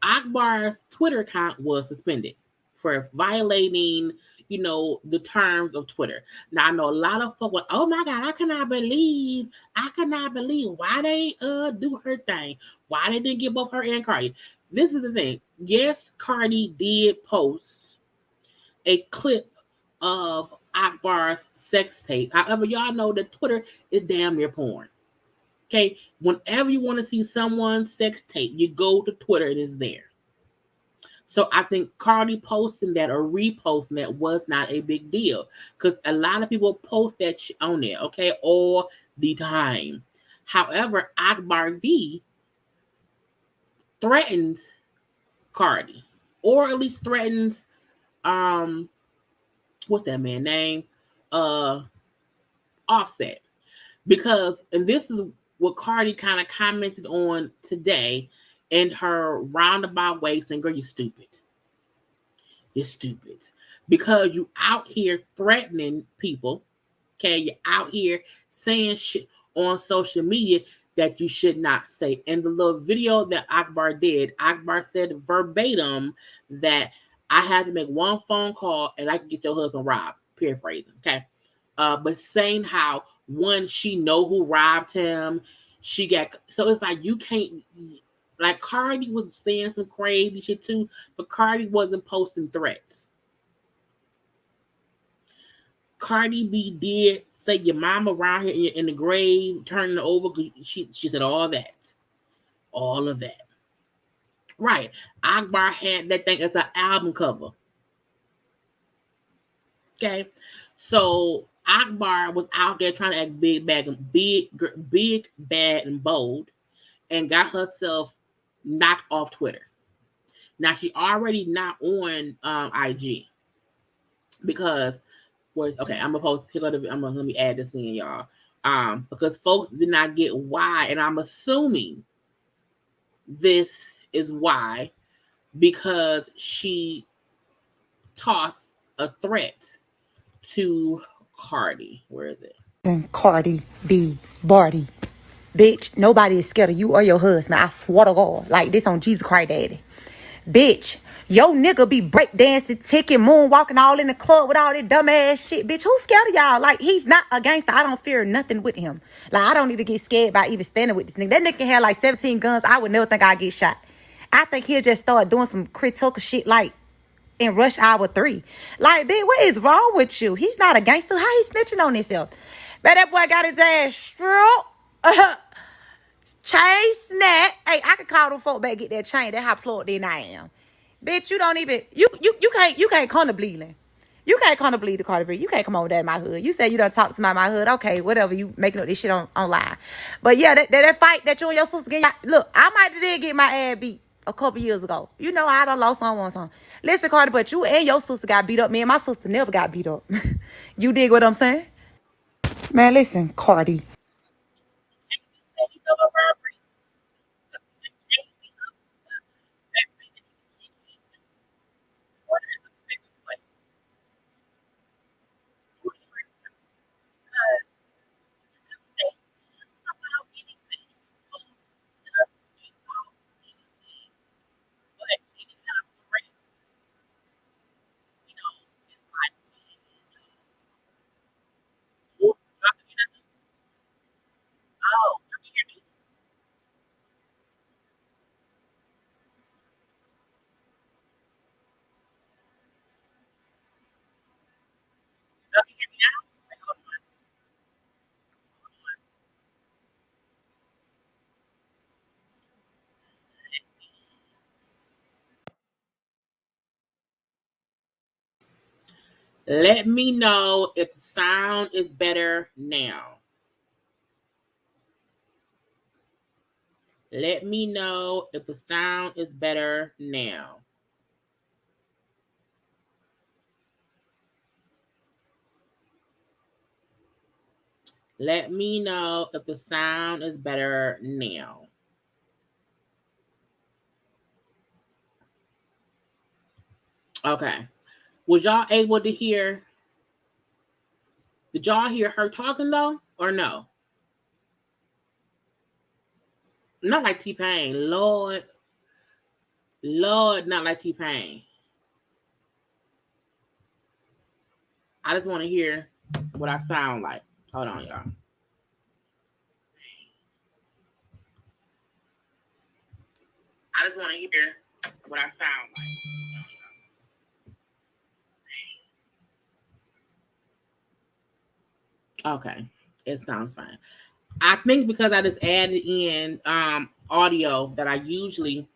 Akbar's Twitter account was suspended for violating, the terms of Twitter. Now I know a lot of folks went, oh my God, I cannot believe why they do her thing. Why they didn't get both her and Cardi. This is the thing. Yes, Cardi did post a clip of Akbar's sex tape. However, y'all know that Twitter is damn near porn. Okay, whenever you want to see someone's sex tape, you go to Twitter and it's there. So I think Cardi posting that or reposting that was not a big deal because a lot of people post that on there, okay, all the time. However, Akbar V threatens Cardi, or at least threatens what's that man name? Uh, Offset, because and this is what Cardi kind of commented on today in her roundabout way, saying, "Girl, you stupid. You're stupid because you out here threatening people. Okay, you're out here saying shit on social media that you should not say." In the little video that Akbar did, Akbar said verbatim that I had to make one phone call and I can get your husband robbed. Paraphrasing, okay? But saying how one, she know who robbed him. She got so it's like you can't like Cardi was saying some crazy shit too, but Cardi wasn't posting threats. Cardi B did say your mama around here in the grave, turning over. She said all of that. Right. Akbar had that thing as an album cover. Okay, so Akbar was out there trying to act big, bad, and big, bad, and bold, and got herself knocked off Twitter. Now she already not on IG because was okay. I'm gonna post. Let me add this in, y'all. Because folks did not get why, and I'm assuming this is why because she tossed a threat to Cardi. Where is it? Cardi B. Barty. Bitch, nobody is scared of you or your husband. I swear to God. Like this on Jesus Christ Daddy. Bitch, yo nigga be breakdancing, ticking, moonwalking all in the club with all that dumbass shit. Bitch, who's scared of y'all? Like, he's not a gangster. I don't fear nothing with him. Like, I don't even get scared by even standing with this nigga. That nigga had like 17 guns. I would never think I'd get shot. I think he'll just start doing some critical shit like in Rush Hour 3. Like, bitch, what is wrong with you? He's not a gangster. How he snitching on himself? Man, that boy got his ass struck. Chain snap. Hey, I can call them folk back get that chain. That's how plugged in I am. Bitch, you don't even you can't come to bleeding. You can't come to bleed the Cardi B. You can't come over there in my hood. You say you done talk to somebody in my hood. Okay, whatever. You making up this shit online. But yeah, that fight that you and your sister get. Look, I might have did get my ass beat a couple years ago. You know I done lost someone. Listen, Cardi, but you and your sister got beat up. Me and my sister never got beat up. You dig what I'm saying? Man, listen, Cardi. Oh, can you hear me? Let me know if the sound is better now. Let me know if the sound is better now. Let me know if the sound is better now. Okay. Was y'all able to hear? Did y'all hear her talking though, or no? Not like T-Pain. Lord, not like T-Pain. I just want to hear what I sound like. Hold on, y'all. I just want to hear what I sound like. Okay, it sounds fine. I think because I just added in audio that I usually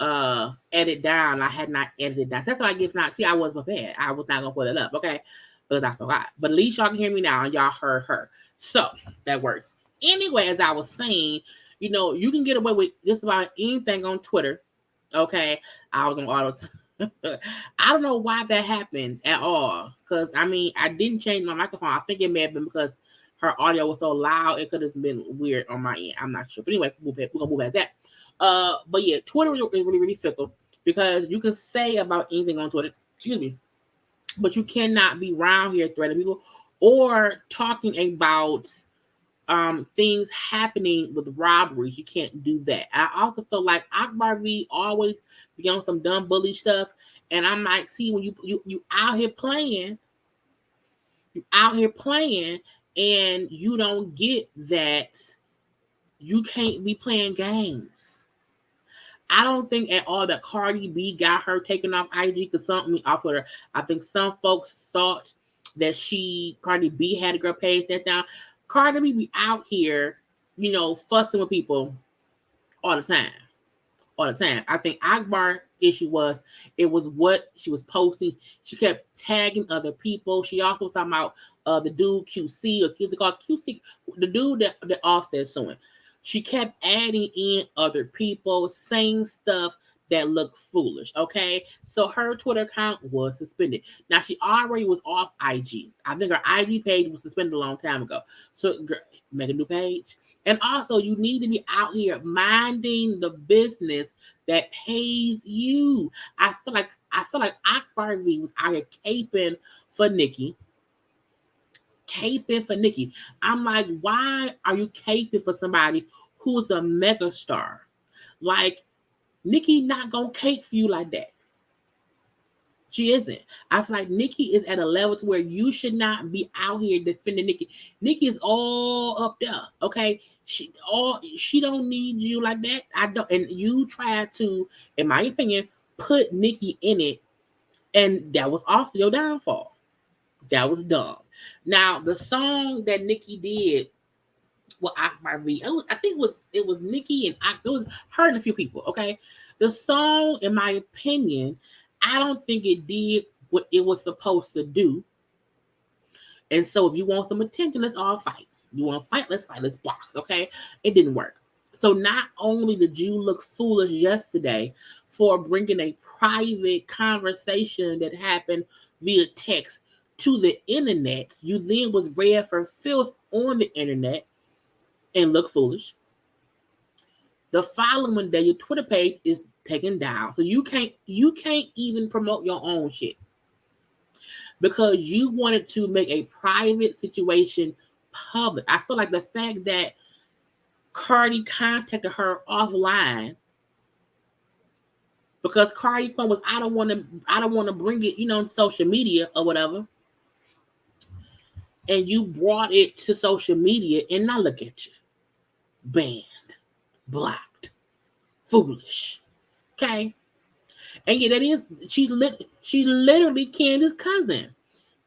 edit down, I had not edited down. So that's why I get not. See, I was prepared. I was not gonna put it up, okay, because I forgot. But at least y'all can hear me now, and y'all heard her, so that works. Anyway, as I was saying, you know, you can get away with just about anything on Twitter. Okay, I was on auto. I don't know why that happened at all. Because I mean, I didn't change my microphone. I think it may have been because her audio was so loud. It could have been weird on my end. I'm not sure. But anyway, we're gonna move at that. But yeah, Twitter is really, really fickle because you can say about anything on Twitter. Excuse me, but you cannot be around here threatening people or talking about things happening with robberies. You can't do that. I also feel like Akbar V always be on some dumb bully stuff, and I'm like, see, when you out here playing, and you don't get that you can't be playing games. I don't think at all that Cardi B got her taken off IG because something off Twitter. I think some folks thought that Cardi B had a girl page that down. Cardi B be out here, you know, fussing with people all the time. I think Akbar issue was it was what she was posting. She kept tagging other people. She also was talking about the dude QC or QC called QC, the dude that Offset suing. She kept adding in other people, saying stuff that looked foolish. Okay, so her Twitter account was suspended. Now she already was off IG. I think her IG page was suspended a long time ago. So make a new page. And also, you need to be out here minding the business that pays you. I feel like Akbar V was out here caping for Nicki. I'm like, why are you caping for somebody who's a megastar? Like, Nicki not gonna cape for you like that. She isn't. I feel like Nicki is at a level to where you should not be out here defending Nicki. Nicki is all up there, okay? She don't need you like that. I don't. And you try to, in my opinion, put Nicki in it, and that was also your downfall. That was dumb. Now the song that Nicki did, well, Akbar V, I think it was Nicki and it was her and a few people. Okay, the song, in my opinion, I don't think it did what it was supposed to do. And so, if you want some attention, let's all fight. You want to fight? Let's fight. Let's box. Okay, it didn't work. So not only did you look foolish yesterday for bringing a private conversation that happened via text to the internet, you then was read for filth on the internet and look foolish. The following day, your Twitter page is taken down, so you can't even promote your own shit because you wanted to make a private situation public. I feel like the fact that Cardi contacted her offline because Cardi was I don't want to bring it, on social media or whatever. And you brought it to social media, and now look at you. Banned, blocked, foolish. Okay? And yeah, that is she's literally Candy's cousin.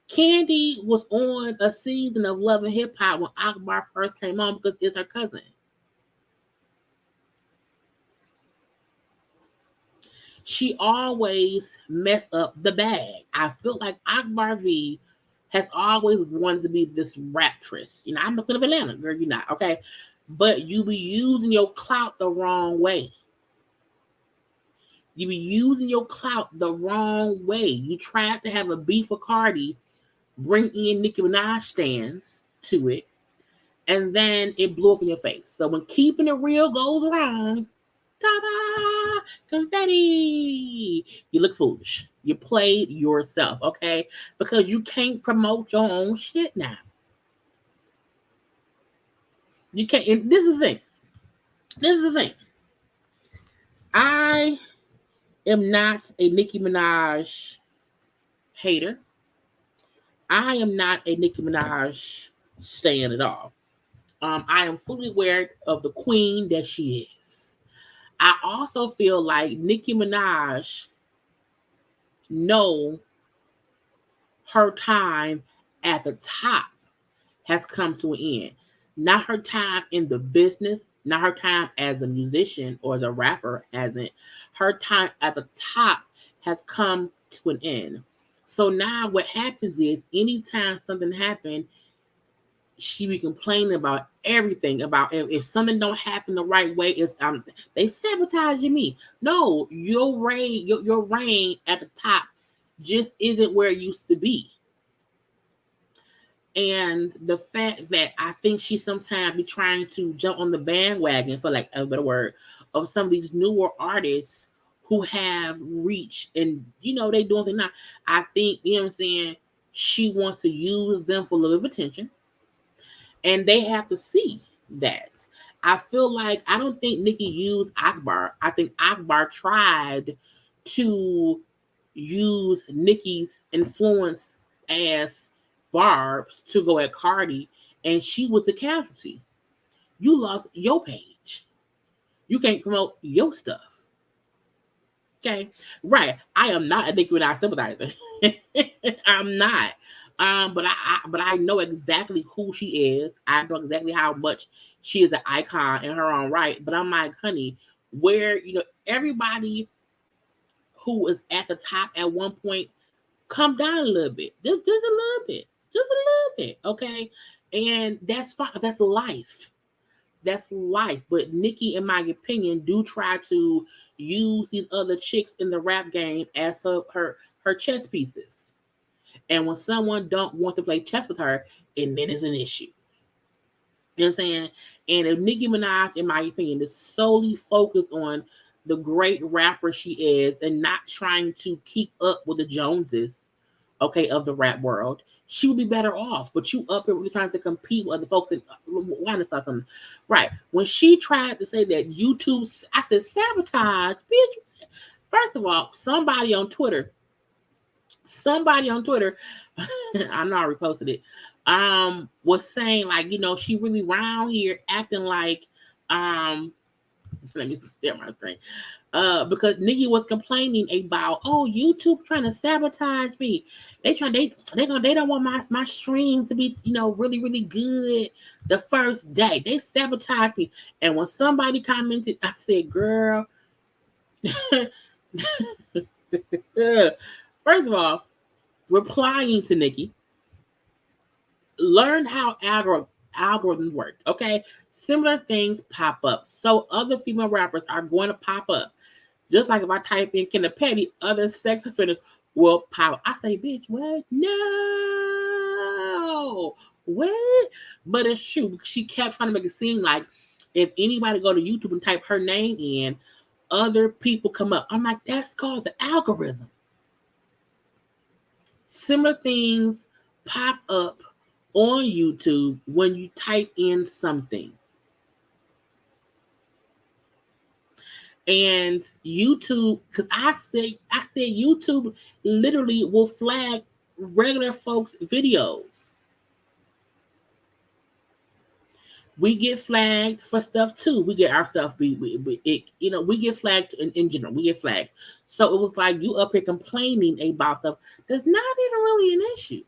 Candy was on a season of Love and Hip Hop when Akbar first came on because it's her cousin. She always mess up the bag. I feel like Akbar V has always wanted to be this raptress. You know, I'm the queen of Atlanta, girl. You're not, okay? But you be using your clout the wrong way. You be using your clout the wrong way. You tried to have a beef with Cardi, bring in Nicki Minaj stands to it, and then it blew up in your face. So when keeping it real goes wrong, ta-da, confetti, you look foolish. You played yourself, okay? Because you can't promote your own shit now. You can't. And this is the thing. This is the thing. I am not a Nicki Minaj hater. I am not a Nicki Minaj stan at all. I am fully aware of the queen that she is. I also feel like Nicki Minaj know her time at the top has come to an end. Not her time in the business, not her time as a musician or as a rapper hasn't. Her time at the top has come to an end. So now what happens is anytime something happens, she be complaining about everything, about if something don't happen the right way, it's they sabotaging me. No, your reign at the top just isn't where it used to be. And the fact that I think she sometimes be trying to jump on the bandwagon, for like a better word, of some of these newer artists who have reached and they doing things now. I think, what I'm saying, she wants to use them for a little bit of attention. And they have to see that. I feel like I don't think Nicki used Akbar. I think Akbar tried to use Nicki's influence as barbs to go at Cardi, and she was the casualty. You lost your page. You can't promote your stuff. Okay, right. I am not a Nicki Minaj sympathizer. I'm not. But I know exactly who she is. I know exactly how much she is an icon in her own right. But I'm like, honey, where everybody who was at the top at one point, come down a little bit, just a little bit, okay? And that's fine. That's life. That's life. But Nicki, in my opinion, do try to use these other chicks in the rap game as her chess pieces. And when someone don't want to play chess with her, and then it's an issue. You know what I'm saying? And if Nicki Minaj, in my opinion, is solely focused on the great rapper she is and not trying to keep up with the Joneses, okay, of the rap world, she would be better off. But you up here really trying to compete with other folks. And why did I say something? Right. When she tried to say that YouTube, I said sabotage, bitch. First of all, somebody on Twitter, I know I reposted it, was saying like, she really round here acting like, let me share my screen. Because Nicki was complaining about, YouTube trying to sabotage me. They don't want my streams to be, really, really good the first day. They sabotage me. And when somebody commented, I said, girl, first of all, replying to Nicki, learn how algorithms work, okay? Similar things pop up. So other female rappers are going to pop up. Just like if I type in Kenna Petty, other sex offenders will pop up. I say, bitch, what? No. What? But it's true. She kept trying to make it seem like if anybody go to YouTube and type her name in, other people come up. I'm like, that's called the algorithm. Similar things pop up on YouTube when you type in something. And YouTube, because I said YouTube literally will flag regular folks' videos. We get flagged for stuff too. We get our stuff. We get flagged in general. We get flagged. So it was like you up here complaining about stuff that's not even really an issue.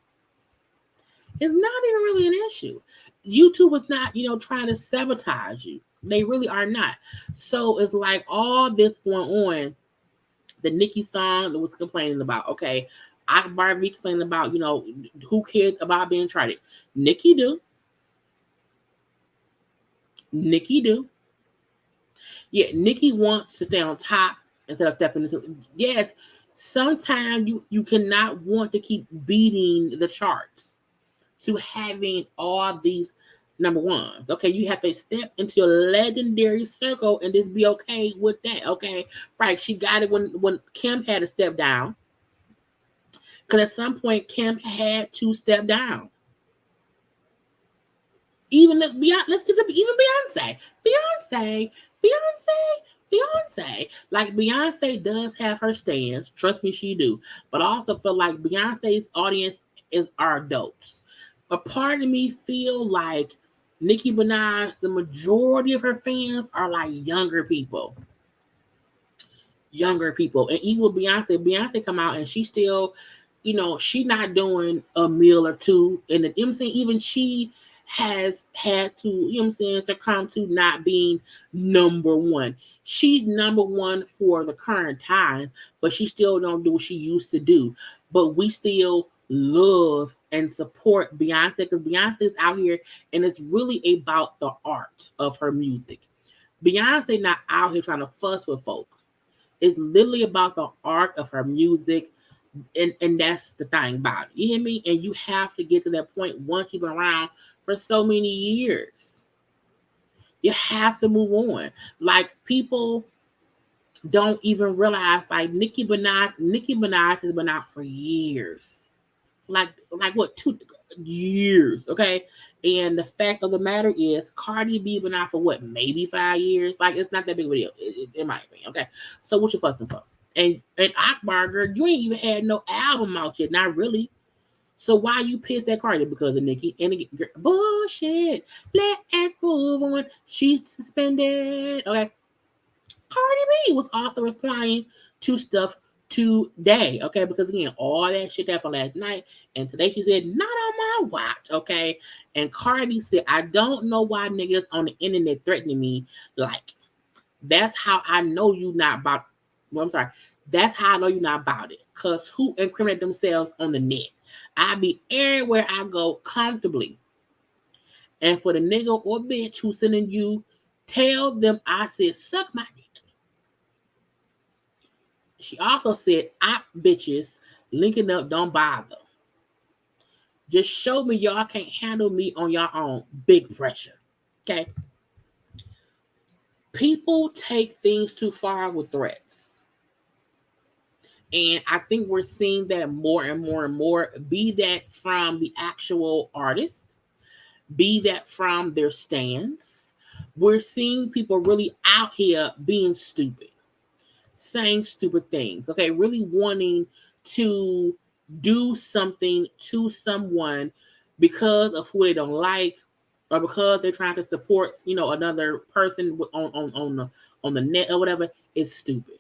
It's not even really an issue. YouTube is not, trying to sabotage you. They really are not. So it's like all this going on, the Nicki song that was complaining about. Okay, Akbar be complaining about, who cared about being traded. Nicki do. Nicki do. Yeah, Nicki wants to stay on top instead of stepping into. Yes, sometimes you cannot want to keep beating the charts to having all these number ones. Okay, you have to step into your legendary circle and just be okay with that. Okay, right? She got it when Kim had to step down, because at some point Kim had to step down. Even let's get to even Beyonce. Like, Beyonce does have her stands. Trust me, she do. But I also feel like Beyonce's audience is our adults. A part of me feel like Nicki Minaj, the majority of her fans are like younger people. And even with Beyonce come out and she still, she not doing a meal or two. And you know what I'm saying? Even she has had to, succumb to not being number one. She's number one for the current time, but she still don't do what she used to do. But we still love and support Beyonce, because Beyonce is out here and it's really about the art of her music. Beyonce not out here trying to fuss with folk. It's literally about the art of her music, and that's the thing about it. You hear me? And you have to get to that point once you've been around for so many years. You have to move on. Like, people don't even realize, like, Nicki Minaj has been out for years. Like what, 2 years, okay? And the fact of the matter is, Cardi B been out for what, maybe 5 years? Like, it's not that big of a deal, in my opinion, okay? So what you fussing for? And Akbar, girl, you ain't even had no album out yet, not really. So why you pissed at Cardi? Because of Nicki? And again, girl, bullshit. Let's move on. She's suspended, okay? Cardi B was also replying to stuff today, okay? Because again, all that shit happened last night, and today she said, not on my watch, okay? And Cardi said, I don't know why niggas on the internet threatening me. Like, that's how I know you not about. Well, I'm sorry. That's how I know you're not about it. Cause who incriminate themselves on the net? I be everywhere I go comfortably. And for the nigga or bitch who's sending you, tell them I said suck my dick. She also said, op bitches linking up, don't bother. Just show me y'all can't handle me on your own. Big pressure. Okay. People take things too far with threats. And I think we're seeing that more and more and more. Be that from the actual artist, be that from their stands. We're seeing people really out here being stupid, saying stupid things, okay? Really wanting to do something to someone because of who they don't like, or because they're trying to support, another person on the net or whatever. Is stupid.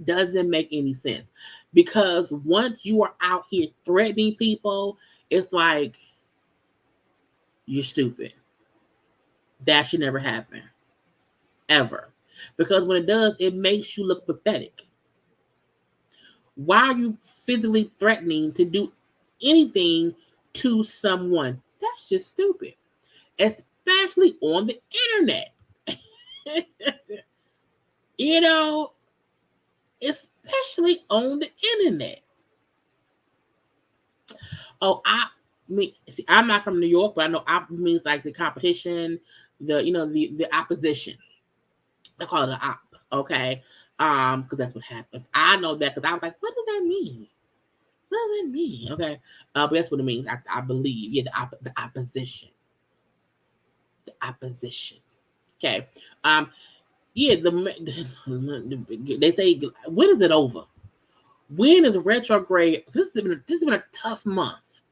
Doesn't make any sense, because once you are out here threatening people, it's like, you're stupid. That should never happen, ever. Because when it does, it makes you look pathetic. Why are you physically threatening to do anything to someone? That's just stupid. Especially on the internet. Especially on the internet. Oh, see, I'm not from New York, but I know op means like the competition, the opposition. They call it an op, okay? Because that's what happens. I know that because I was like, what does that mean? What does that mean? Okay, but that's what it means. I believe. Yeah, the opposition. The opposition. Okay. Yeah. They say, when is it over? When is retrograde? This has been a tough month.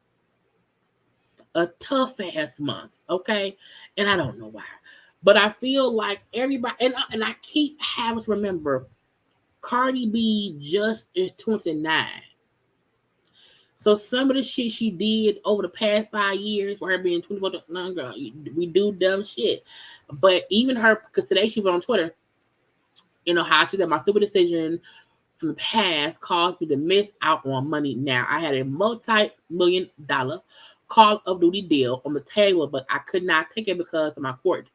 A tough ass month. Okay, and I don't know why. But I feel like everybody, and I keep having to remember, Cardi B just is 29. So some of the shit she did over the past 5 years, for her being 24, no, girl, we do dumb shit. But even her, because today she went on Twitter, how she said, my stupid decision from the past caused me to miss out on money now. I had a multi-million-dollar Call of Duty deal on the table, but I could not take it because of my court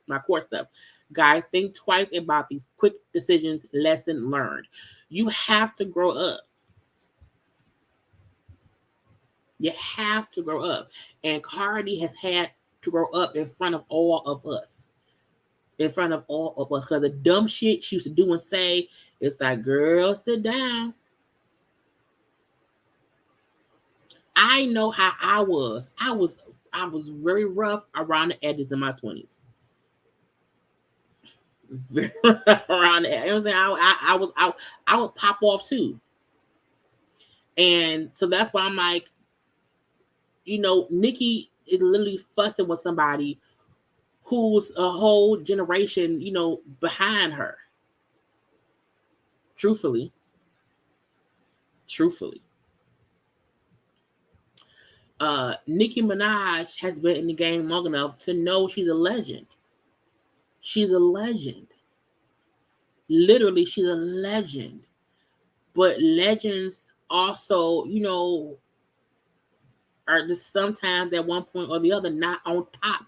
stuff. Guys, think twice about these quick decisions. Lesson learned. You have to grow up. You have to grow up. And Cardi has had to grow up in front of all of us. In front of all of us. Because the dumb shit she used to do and say, it's like, girl, sit down. I know how I was. I was very rough around the edges in my 20s. Around the edges. You know what I'm saying? I would pop off too. And so that's why I'm like, Nicki is literally fussing with somebody who's a whole generation, behind her. Truthfully. Nicki Minaj has been in the game long enough to know she's a legend. She's a legend. Literally, she's a legend. But legends also, are just sometimes at one point or the other not on top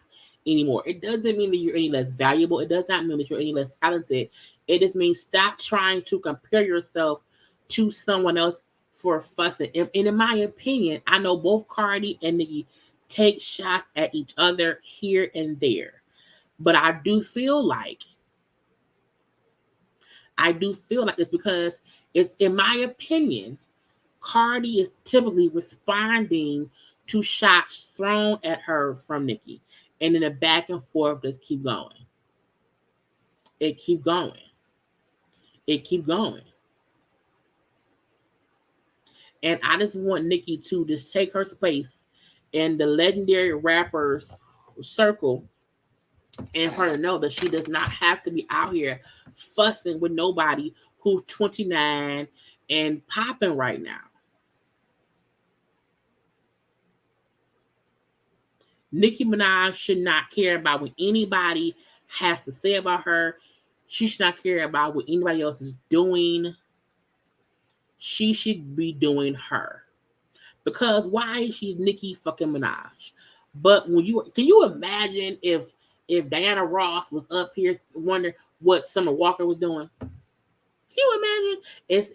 anymore. It doesn't mean that you're any less valuable. It does not mean that you're any less talented. It just means stop trying to compare yourself to someone else for fussing. And in my opinion, I know both Cardi and Nicki take shots at each other here and there. But I do feel like it's because it's, in my opinion, Cardi is typically responding to shots thrown at her from Nicki. And then the back and forth just keep going. It keep going. And I just want Nicki to just take her space in the legendary rappers circle and for her to know that she does not have to be out here fussing with nobody who's 29 and popping right now. Nicki Minaj should not care about what anybody has to say about her. She should not care about what anybody else is doing. She should be doing her. Because why is she Nicki fucking Minaj? But can you imagine if Diana Ross was up here wondering what Summer Walker was doing? Can you imagine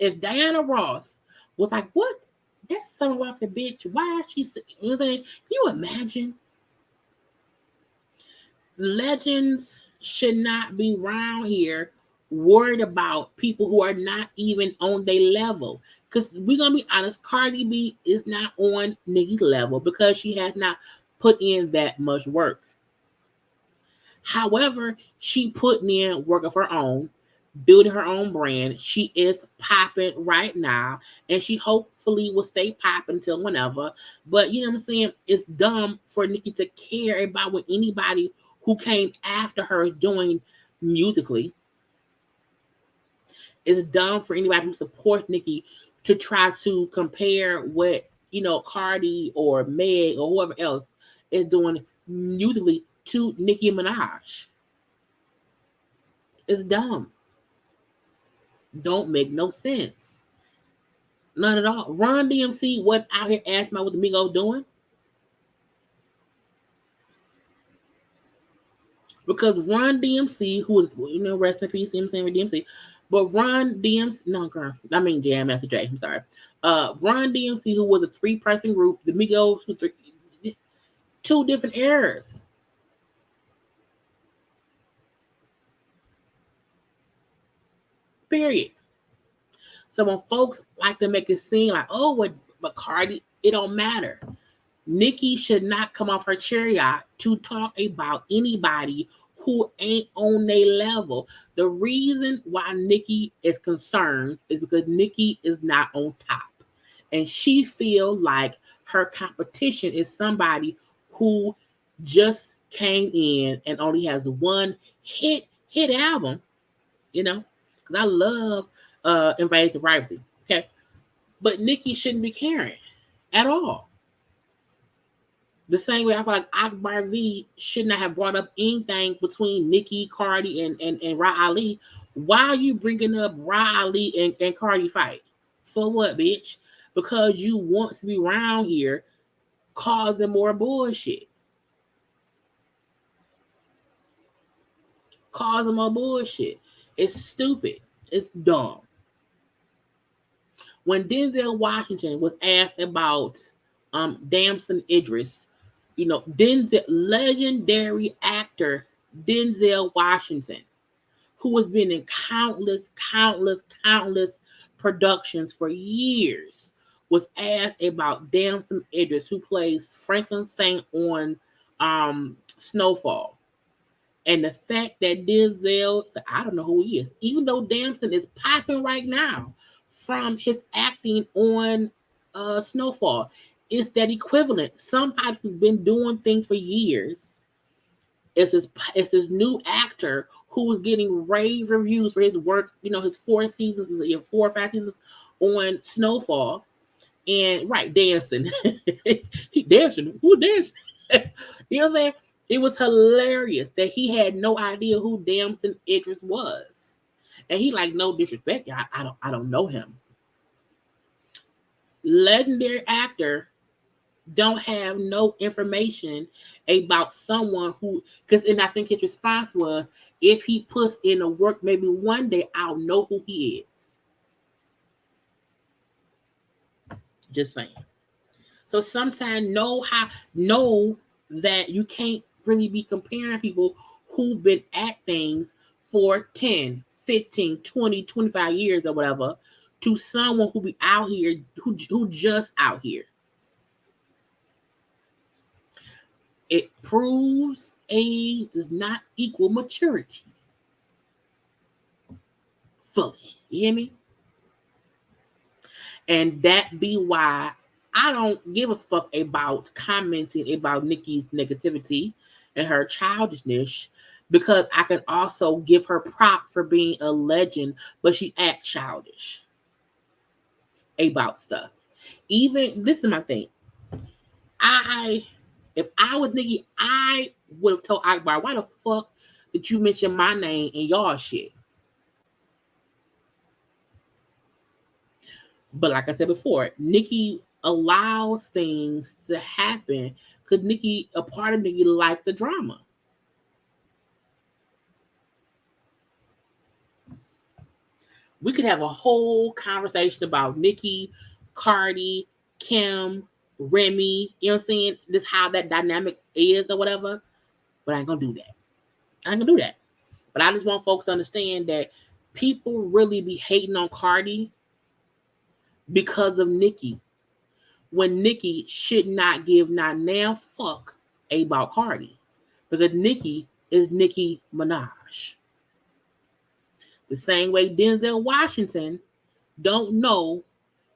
if Diana Ross was like, what? That's Summer Walker, bitch. Why is she? You know what I'm saying? Can you imagine? Legends should not be around here worried about people who are not even on their level. Because we're going to be honest, Cardi B is not on Nicki's level because she has not put in that much work. However, she put in work of her own, building her own brand. She is popping right now, and she hopefully will stay popping until whenever. But you know what I'm saying? It's dumb for Nicki to care about what anybody who came after her doing musically. It's dumb for anybody who supports Nicki to try to compare what, Cardi or Meg or whoever else is doing musically to Nicki Minaj. It's dumb. Don't make no sense. None at all. Run DMC wasn't out here asking about what the Migos doing. Because Run DMC, who is, rest in peace, I'm saying with DMC, but Run DMC, no, girl, I mean Jam Master J, I'm sorry. Run DMC, who was a 3-person group, the Migos, 2 different eras. Period. So when folks like to make it seem like, oh, but Cardi, it don't matter. Nicki should not come off her chariot to talk about anybody who ain't on their level. The reason why Nicki is concerned is because Nicki is not on top. And she feels like her competition is somebody who just came in and only has one hit album, because I love Invaded to Privacy. Okay. But Nicki shouldn't be caring at all. The same way I feel like Akbar V should not have brought up anything between Nicki, Cardi, and Ra Ali. Why are you bringing up Ra Ali and Cardi fight? For what, bitch? Because you want to be around here causing more bullshit. Causing more bullshit. It's stupid. It's dumb. When Denzel Washington was asked about Damson Idris, legendary actor Denzel Washington, who has been in countless productions for years, was asked about Damson Idris, who plays Franklin Saint on Snowfall. And the fact that Denzel, I don't know who he is, even though Damson is popping right now from his acting on Snowfall, it's that equivalent. Somebody who's been doing things for years. It's this new actor who's getting rave reviews for his work. His 4 seasons, 4 or 5 seasons on Snowfall, and dancing. He dancing. Who dancing? You know what I'm saying? It was hilarious that he had no idea who Damson Idris was, and he no disrespect, I don't know him. Legendary actor don't have no information about someone and I think his response was, if he puts in the work, maybe one day I'll know who he is. Just saying. So sometimes know that you can't really be comparing people who've been at things for 10, 15, 20, 25 years or whatever to someone who be out here, who just out here. It proves age does not equal maturity. Fully. You hear me? And that be why I don't give a fuck about commenting about Nicki's negativity and her childishness, because I can also give her props for being a legend, but she acts childish about stuff. Even, this is my thing. If I was Nicki, I would have told Akbar, why the fuck did you mention my name in y'all shit? But like I said before, Nicki allows things to happen because a part of Nicki likes the drama. We could have a whole conversation about Nicki, Cardi, Kim, Remy, you know what I'm saying? This how that dynamic is or whatever. But I ain't gonna do that. But I just want folks to understand that people really be hating on Cardi because of Nicki, when Nicki should not give not now fuck about Cardi, because Nicki is Nicki Minaj. The same way Denzel Washington don't know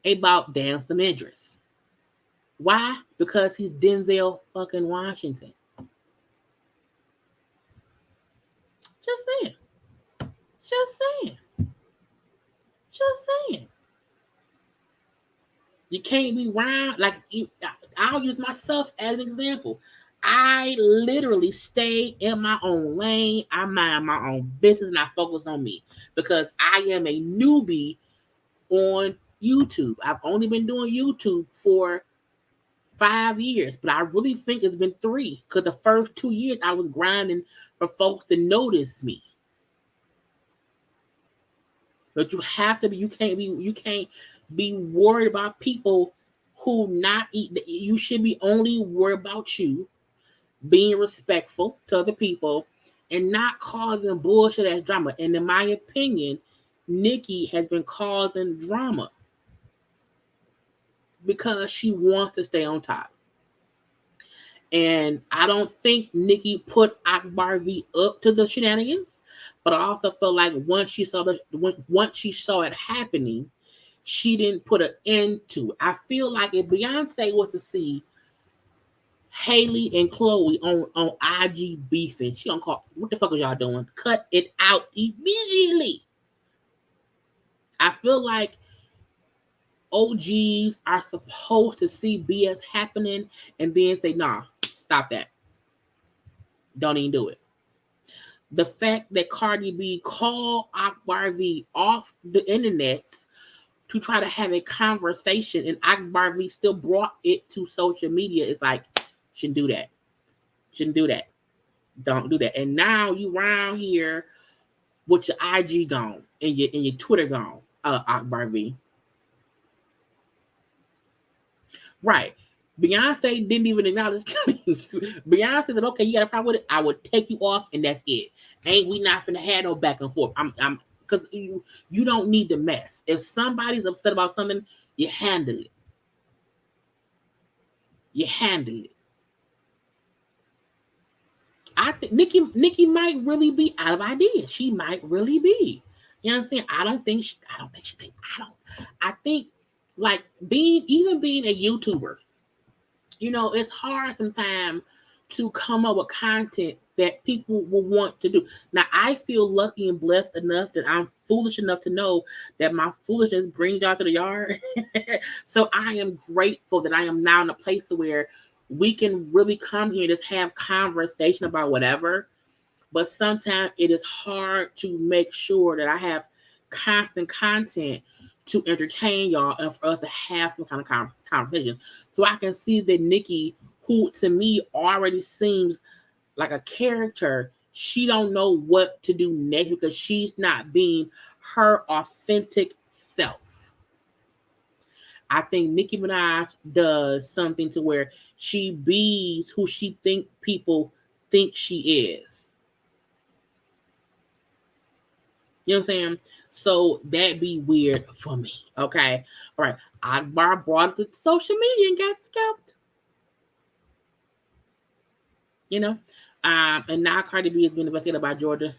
about Damson Idris. Why? Because he's Denzel fucking Washington. Just saying. You can't be round. I'll use myself as an example. I literally stay in my own lane. I mind my own business and I focus on me because I am a newbie on YouTube. I've only been doing YouTube for 5 years, but I really think it's been 3 because the first 2 years I was grinding for folks to notice me. But you have to be. You can't be worried about people who not eat. You should be only worried about you, being respectful to other people, and not causing bullshit as drama. And in my opinion, Nicki has been causing drama because she wants to stay on top. And I don't think Nicki put Akbar V up to the shenanigans, but I also felt like once she saw it happening, she didn't put an end to it. I feel like if Beyonce was to see Haley and Chloe on IG beefing, she gonna call, what the fuck is y'all doing? Cut it out immediately. I feel like OGs are supposed to see BS happening and then say, nah, stop that. Don't even do it. The fact that Cardi B called Akbar V off the internet to try to have a conversation, and Akbar V still brought it to social media. It's like, shouldn't do that. Shouldn't do that. Don't do that. And now you around here with your IG gone and your Twitter gone, Akbar V. Right. Beyonce didn't even acknowledge Beyonce said, okay, you got a problem with it? I would take you off and that's it. Ain't we not finna have no back and forth. I'm because you don't need to mess. If somebody's upset about something, you handle it. You handle it. I think Nicki might really be out of ideas. She might really be. You know what I'm saying? I think like being a YouTuber, you know, it's hard sometimes to come up with content that people will want to do. Now, I feel lucky and blessed enough that I'm foolish enough to know that my foolishness brings y'all to the yard. So I am grateful that I am now in a place where we can really come here and just have conversation about whatever. But sometimes it is hard to make sure that I have constant content to entertain y'all and for us to have some kind of conversation. So I can see that Nicki, who to me already seems like a character, she don't know what to do next because she's not being her authentic self. I think Nicki Minaj does something to where she be who she think people think she is. You know what I'm saying? So that be weird for me. Okay. All right. Akbar brought it to social media and got scalped. You know? And now Cardi B is being investigated by Georgia.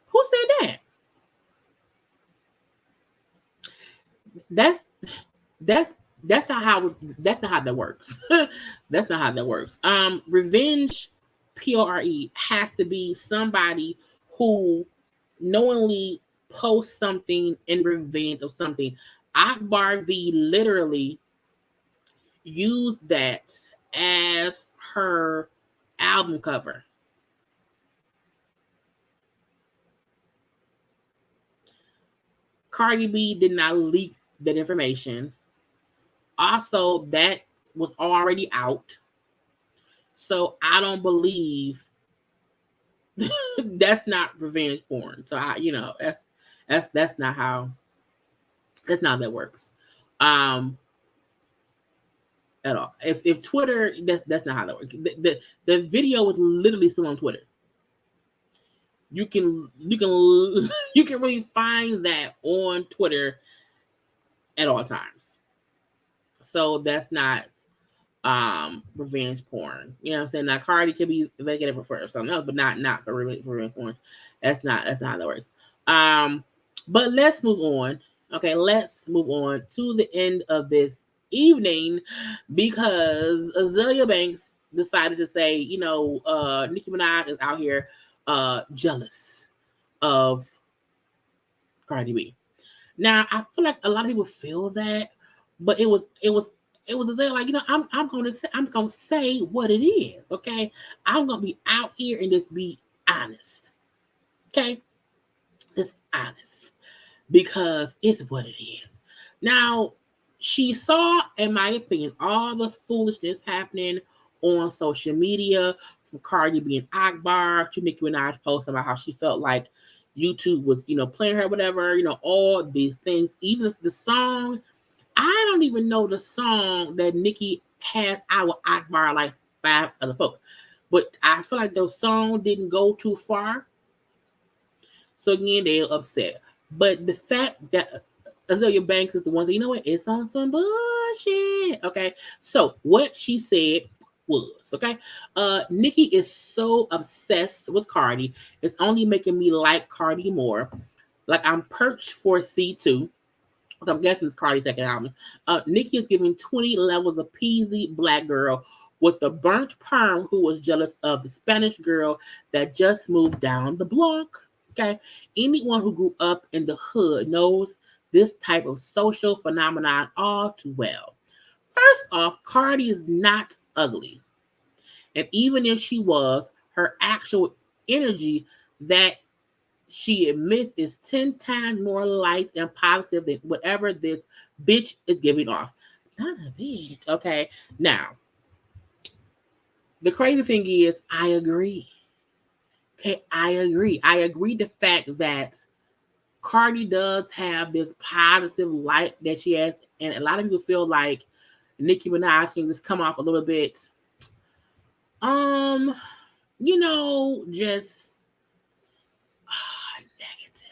Who said that? That's not how that works. That's not how that works. Revenge, PRE, has to be somebody who knowingly posts something in revenge of something. Akbar V literally used that as her album cover. Cardi B did not leak that information. Also, that was already out. So I don't believe that's not revenge porn. So that's not how that works. At all. If Twitter, that's not how that works. The video was literally still on Twitter. You can really find that on Twitter at all times. So that's not revenge porn. You know what I'm saying? Now Cardi could be investigated for something else, but not for revenge porn. That's not how that works. But let's move on. Okay, let's move on to the end of this evening because Azealia Banks decided to say, you know, Nicki Minaj is out here jealous of Cardi B. Now I feel like a lot of people feel that, but it was like, you know, I'm gonna say what it is. Okay, I'm gonna be out here and just be honest. Okay, just honest because it's what it is. Now she saw, in my opinion, all the foolishness happening on social media, from Cardi being Akbar to Nicki Minaj posting about how she felt like YouTube was, you know, playing her, whatever, you know, all these things. Even the song, I don't even know the song that Nicki had out with Akbar like 5 other folks. But I feel like the song didn't go too far. So again, they're upset. But the fact that Azealia Banks is the one that, you know what, it's on some bullshit. Okay. So what she said was, okay, Nicki is so obsessed with Cardi, it's only making me like Cardi more. Like I'm perched for C2. I'm guessing it's Cardi's second album. Nicki is giving 20 levels of peasy black girl with the burnt perm who was jealous of the Spanish girl that just moved down the block. Okay. Anyone who grew up in the hood knows this type of social phenomenon all too well. First off, Cardi is not ugly. And even if she was, her actual energy that she admits is 10 times more light and positive than whatever this bitch is giving off. Not a bitch. Okay. Now, the crazy thing is, I agree. Okay, I agree. I agree the fact that Cardi does have this positive light that she has, and a lot of people feel like Nicki Minaj can just come off a little bit, just negative.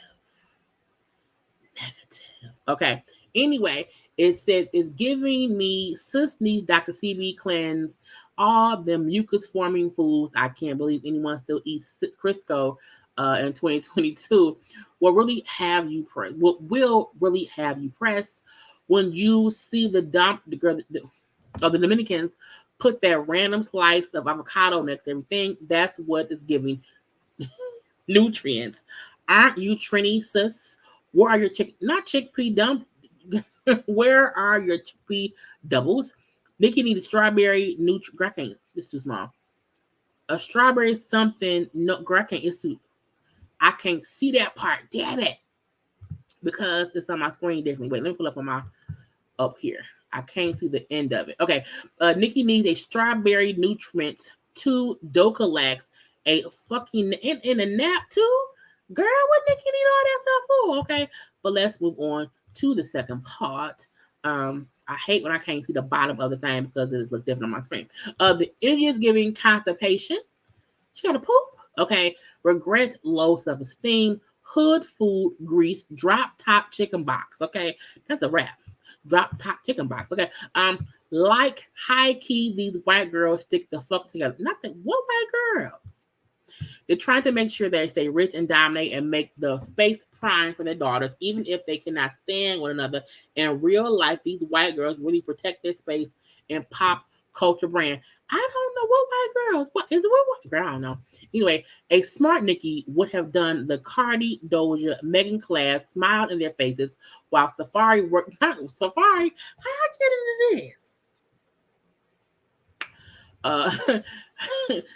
Okay. Anyway, it says it's giving me sis needs Dr. CB cleanse all the mucus forming foods. I can't believe anyone still eats Crisco in 2022. Will really have you will really have you pressed when you see the of the Dominicans put that random slice of avocado next to everything. That's what is giving nutrients. Aren't you Trini, sis? Where are your not chickpea dump? Where are your chickpea doubles? Nicki needs a strawberry can't. It's too small. A strawberry something. No, can't. It's too. I can't see that part. Damn it. Because it's on my screen differently. Wait, let me pull up on my up here. I can't see the end of it. Okay. Nicki needs a strawberry nutrient to Docalax. A fucking in a nap too? Girl, what Nicki need all that stuff for? Okay. But let's move on to the second part. I hate when I can't see the bottom of the thing because it is look different on my screen. The energy is giving constipation. She got a poop. Okay. Regret, low self-esteem, hood food, grease, drop top chicken box. Okay. That's a wrap. Drop top chicken box. Okay. Like high key, these white girls stick the fuck together. Nothing. What white girls? They're trying to make sure they stay rich and dominate and make the space prime for their daughters, even if they cannot stand one another. In real life, these white girls really protect their space and pop culture brand. I don't know what white girls. What is it? What white girl? I don't know. Anyway, a smart Nicki would have done the Cardi, Doja, Megan class, smiled in their faces while Safari worked. Safari, how I get into this?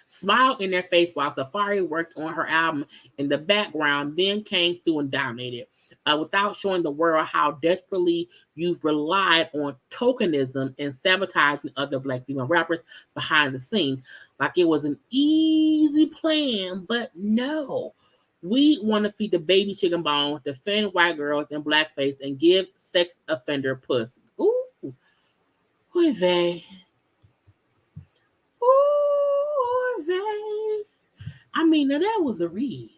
Smiled in their face while Safari worked on her album in the background, then came through and dominated. Without showing the world how desperately you've relied on tokenism and sabotaging other Black female rappers behind the scene. Like it was an easy plan, but no. We want to feed the baby chicken bone, defend white girls in blackface, and give sex offender puss. Ooh. Boy, they. I mean, now that was a read.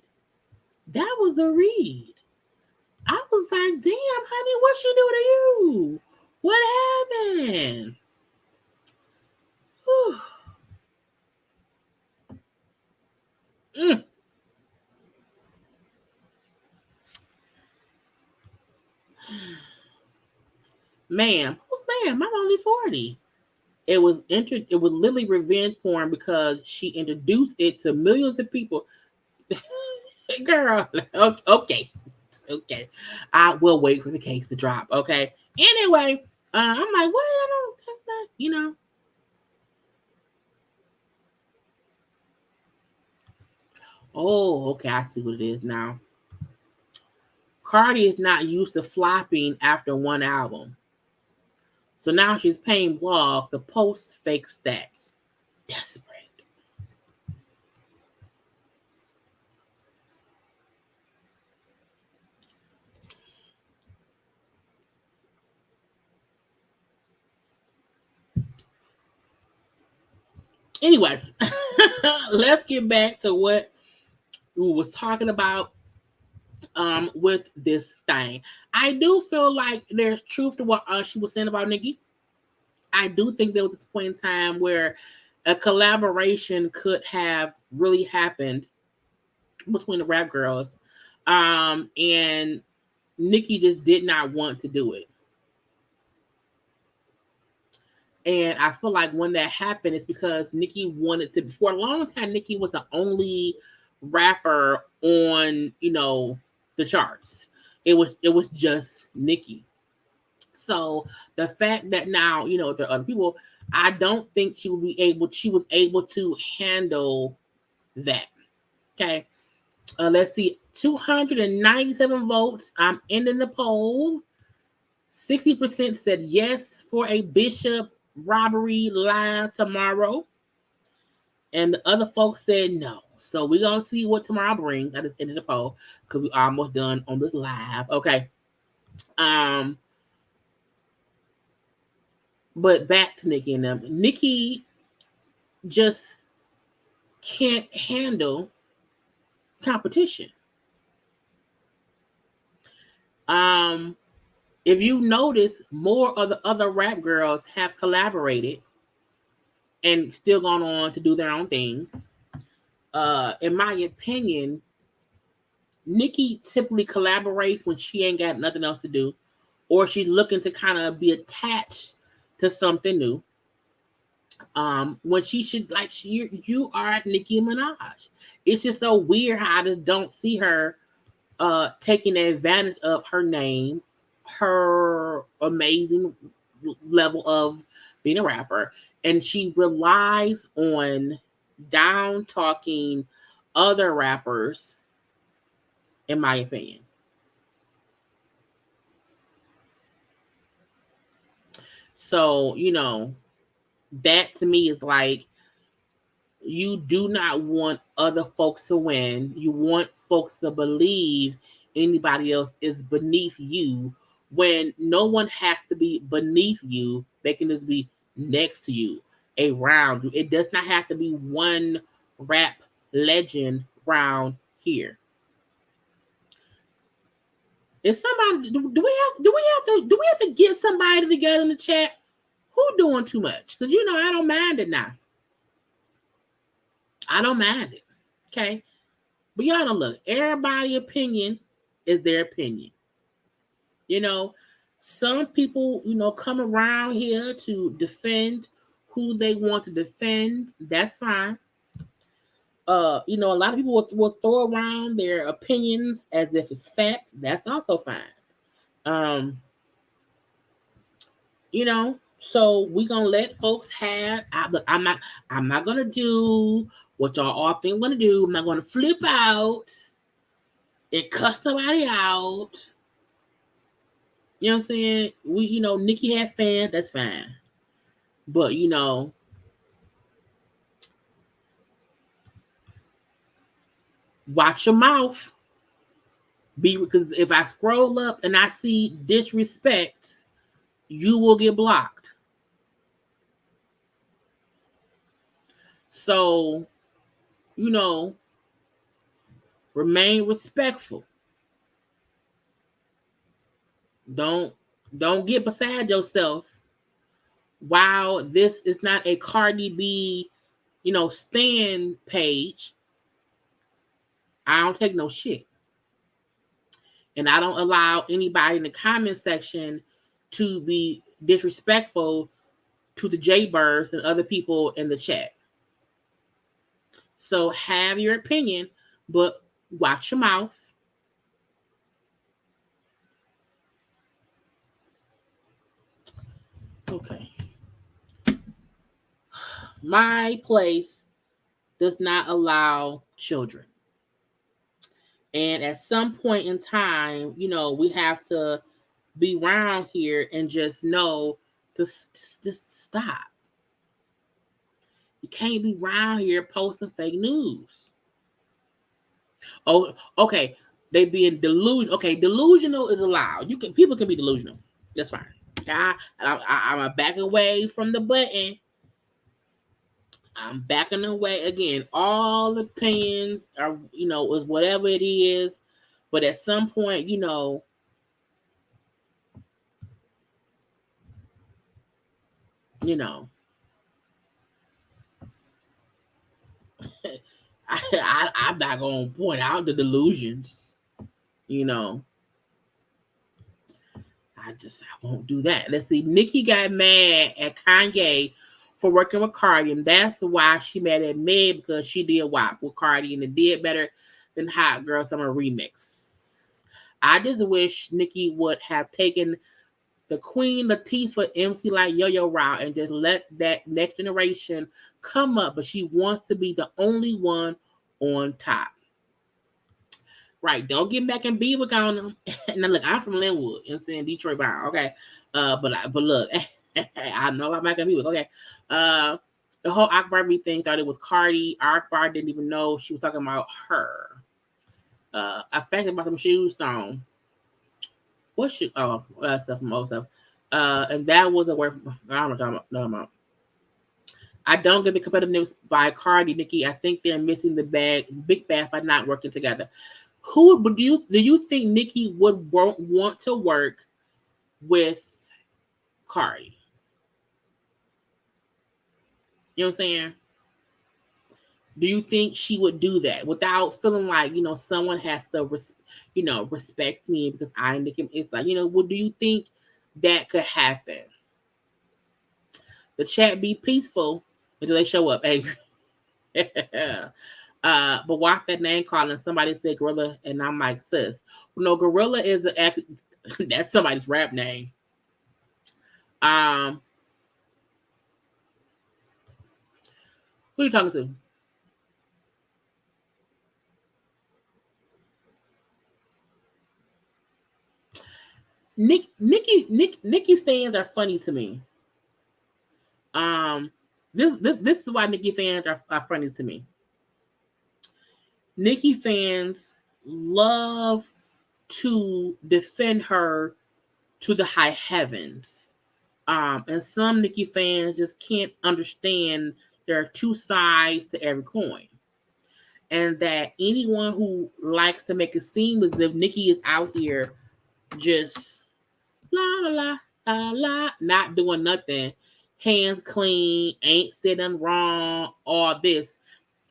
That was a read. I was like, damn, honey, what she do to you? What happened? Mm. Ma'am, who's ma'am? I'm only 40. It was literally revenge porn because she introduced it to millions of people. Girl, okay. I will wait for the case to drop. Okay. Anyway, I'm like, what? I don't. That's not. Oh, okay. I see what it is now. Cardi is not used to flopping after one album. So now she's paying blogs to post fake stats. Desperate. Anyway, let's get back to what we was talking about with this thing. I do feel like there's truth to what she was saying about Nicki. I do think there was a point in time where a collaboration could have really happened between the rap girls, and Nicki just did not want to do it. And I feel like when that happened, it's because Nicki wanted to. For a long time, Nicki was the only rapper on, the charts. It was just Nicki. So the fact that now, there are other people, I don't think she was able to handle that. Okay. Let's see, 297 votes. I'm ending the poll. 60% said yes for a Bishop robbery live tomorrow. And the other folks said no. So we're going to see what tomorrow brings. I just ended the poll because we're almost done on this live. Okay. But back to Nicki and them. Nicki just can't handle competition. If you notice, more of the other rap girls have collaborated and still gone on to do their own things. In my opinion, Nicki typically collaborates when she ain't got nothing else to do, or she's looking to kind of be attached to something new. When she should, like, you are Nicki Minaj. It's just so weird how I just don't see her taking advantage of her name, her amazing level of being a rapper, and she relies on down talking other rappers, in my opinion. So, that to me is like, you do not want other folks to win. You want folks to believe anybody else is beneath you when no one has to be beneath you. They can just be next to you, around you. It does not have to be one rap legend around here. Is somebody do we have to get somebody together in the chat? Who doing too much? Because I don't mind it now. I don't mind it. Okay. But y'all don't look. Everybody's opinion is their opinion. Some people, come around here to defend who they want to defend. That's fine. A lot of people will throw around their opinions as if it's fact. That's also fine. So we're gonna let folks have. I'm not gonna do what y'all all think I'm gonna do. I'm not gonna flip out and cuss somebody out. You know what I'm saying? Nicki had fans, that's fine. But watch your mouth. Because if I scroll up and I see disrespect, you will get blocked. So, remain respectful. Don't get beside yourself while this is not a Cardi B, stand page. I don't take no shit. And I don't allow anybody in the comment section to be disrespectful to the JayBirds and other people in the chat. So have your opinion, but watch your mouth. Okay. My place does not allow children. And at some point in time, we have to be around here and just know to just stop. You can't be around here posting fake news. Oh, okay. They being delusional. Okay, delusional is allowed. People can be delusional. That's fine. I'm backing away from the button. I'm backing away again. All opinions are, is whatever it is. But at some point, I'm not gonna point out the delusions. I won't do that. Let's see. Nicki got mad at Kanye for working with Cardi, and that's why she mad at Meg, because she did WAP with Cardi and it did better than Hot Girl Summer Remix. I just wish Nicki would have taken the Queen Latifah MC like Yo-Yo route and just let that next generation come up, but she wants to be the only one on top. Right. Don't get Mac and Beaver on them. Now look, I'm from Linwood, you know what I'm saying? Detroit bound. Okay. But look, I know about Mac and Beaver. Okay. The whole Akbar thing thought it was Cardi. Akbar didn't even know she was talking about her. I fact about them shoes on. What shoe? Oh, that stuff from old stuff. And that was a word from I'm talking about. No. I don't get the competitiveness by Cardi, Nicki. I think they're missing the big bath by not working together. Who would do you think Nicki would want to work with Cardi? You know what I'm saying? Do you think she would do that without feeling like someone has to respect me because I Nicki? It's like what do you think that could happen? The chat be peaceful until they show up angry. But watch that name calling. Somebody said Gorilla, and I'm like, sis. No, Gorilla is that's somebody's rap name. Who are you talking to? Nicki fans are funny to me. This is why Nicki fans are funny to me. Nicki fans love to defend her to the high heavens. And some Nicki fans just can't understand there are two sides to every coin. And that anyone who likes to make it seem as if Nicki is out here just la la la la la, not doing nothing, hands clean, ain't said nothing wrong, all this.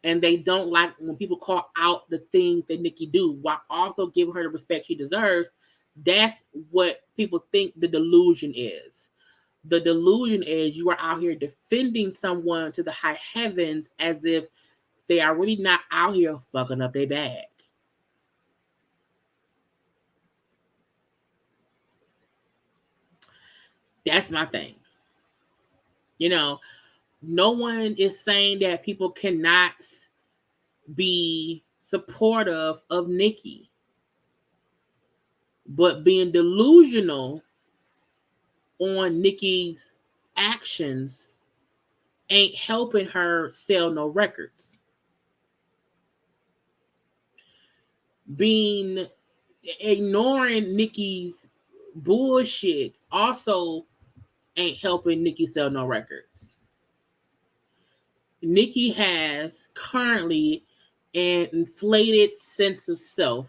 And they don't like when people call out the things that Nicki do while also giving her the respect she deserves. That's what people think the delusion is. The delusion is you are out here defending someone to the high heavens as if they are really not out here fucking up their bag. That's my thing. No one is saying that people cannot be supportive of Nicki, but being delusional on Nicki's actions ain't helping her sell no records. Ignoring Nicki's bullshit also ain't helping Nicki sell no records. Nicki has currently an inflated sense of self,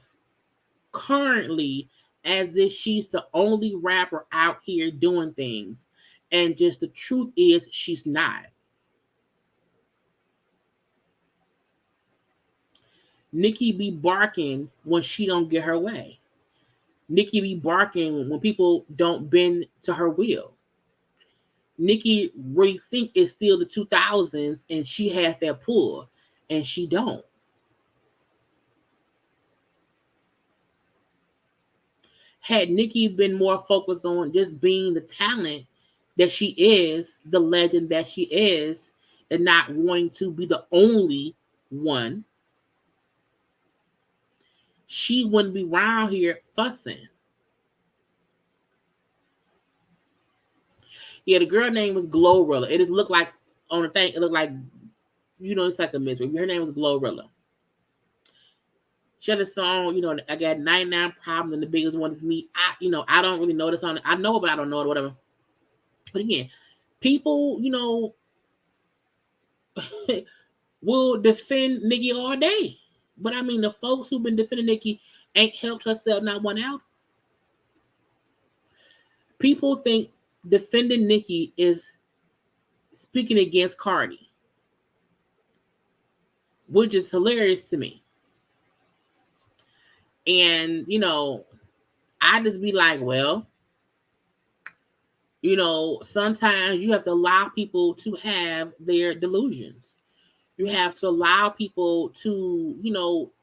currently as if she's the only rapper out here doing things. And just the truth is she's not. Nicki be barking when she don't get her way. Nicki be barking when people don't bend to her will. Nicki really think it's still the 2000s and she has that pull, and she don't. Had Nicki been more focused on just being the talent that she is, the legend that she is, and not wanting to be the only one, she wouldn't be around here fussing. Yeah, the girl name was Glorilla. It just looked like on the thing, it looked like, it's like a mystery. Her name was Glorilla. She had a song, I got 99 problems and the biggest one is me. I don't really know the song. I know it, but I don't know it, whatever. But again, people, will defend Nicki all day. But I mean, the folks who've been defending Nicki ain't helped herself not one out. People think defending Nicki is speaking against Cardi, which is hilarious to me. And, I just be like, well, sometimes you have to allow people to have their delusions. You have to allow people to,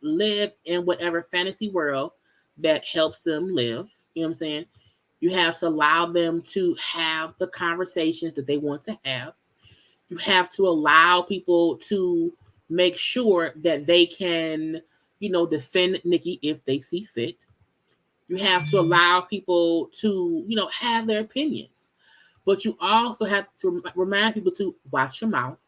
live in whatever fantasy world that helps them live. You know what I'm saying? You have to allow them to have the conversations that they want to have. You have to allow people to make sure that they can defend Nicki if they see fit. You have to allow people to, have their opinions. But you also have to remind people to watch your mouth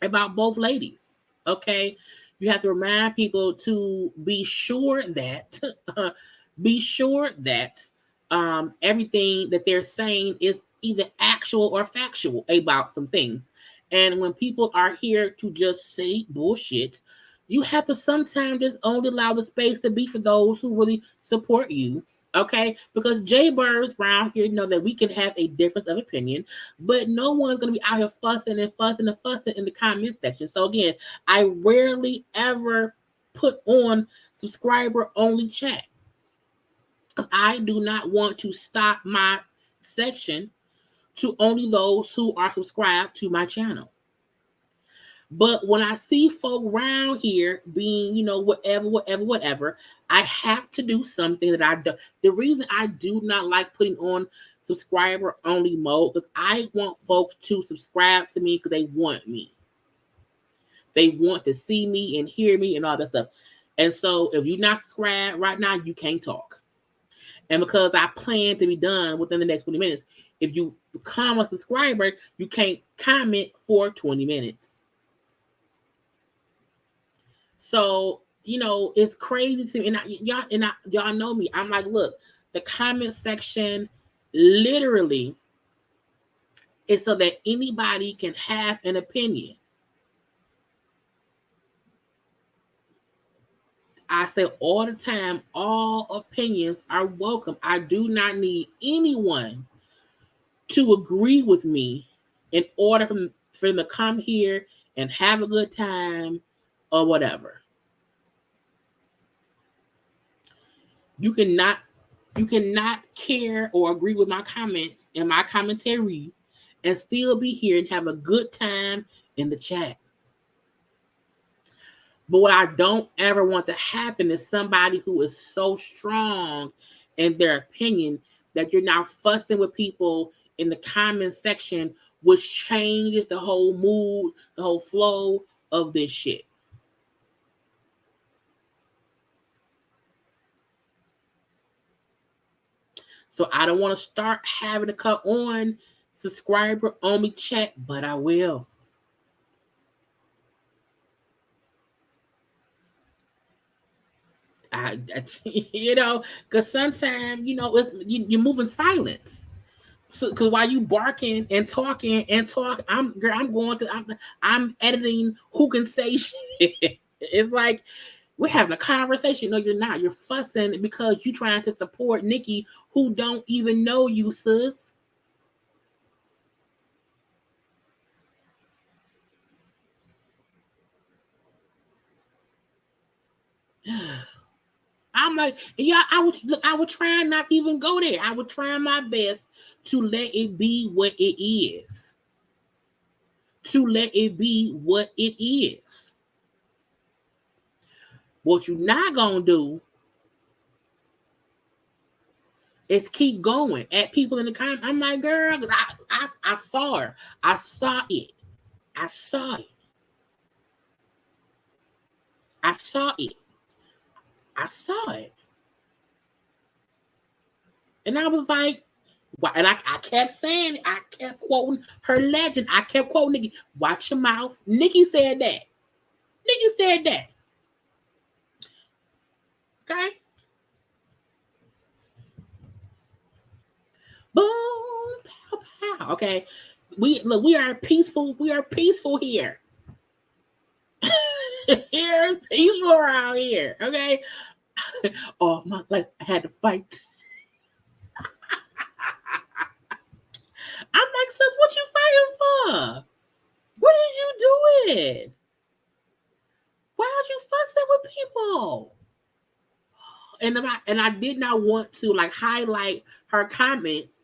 about both ladies. Okay? You have to remind people to be sure that everything that they're saying is either actual or factual about some things. And when people are here to just say bullshit, you have to sometimes just only allow the space to be for those who really support you. Okay, because JayBirds around here know that we can have a difference of opinion, but no one's gonna be out here fussing and fussing and fussing in the comment section. So again, I rarely ever put on subscriber only chat. I do not want to stop my section to only those who are subscribed to my channel. But when I see folk around here being, whatever, I have to do something that I do. The reason I do not like putting on subscriber only mode because I want folks to subscribe to me because they want me. They want to see me and hear me and all that stuff. And so if you're not subscribed right now, you can't talk. And because I plan to be done within the next 20 minutes, if you become a subscriber, you can't comment for 20 minutes. So, it's crazy to me. And y'all know me. I'm like, look, the comment section literally is so that anybody can have an opinion. I say all the time, all opinions are welcome. I do not need anyone to agree with me in order for them to come here and have a good time or whatever. You cannot care or agree with my comments and my commentary and still be here and have a good time in the chat. But what I don't ever want to happen is somebody who is so strong in their opinion that you're now fussing with people in the comment section, which changes the whole mood, the whole flow of this shit. So I don't want to start having to cut on subscriber only chat, but I will. Because sometimes, you move in silence. So, because while you barking and talking and talk, I'm editing who can say shit. It's like we're having a conversation. No, you're not. You're fussing because you're trying to support Nicki, who don't even know you, sis. I'm like, yeah, I would try not even go there. I would try my best to let it be what it is. To let it be what it is. What you're not gonna do is keep going at people in the comments. I'm like, girl, I saw her. I saw it. I saw it. I saw it. I saw it. And I was like, and I kept saying, I kept quoting her legend. I kept quoting Nicki. Watch your mouth. Nicki said that. Nicki said that. Okay? Boom, pow, pow. Okay. We are peaceful. We are peaceful here. Here is peaceful around here. Okay. Oh my, like I had to fight. I'm like, sis, what you fighting for? What is you doing? Why are you fussing with people? And I did not want to like highlight her comments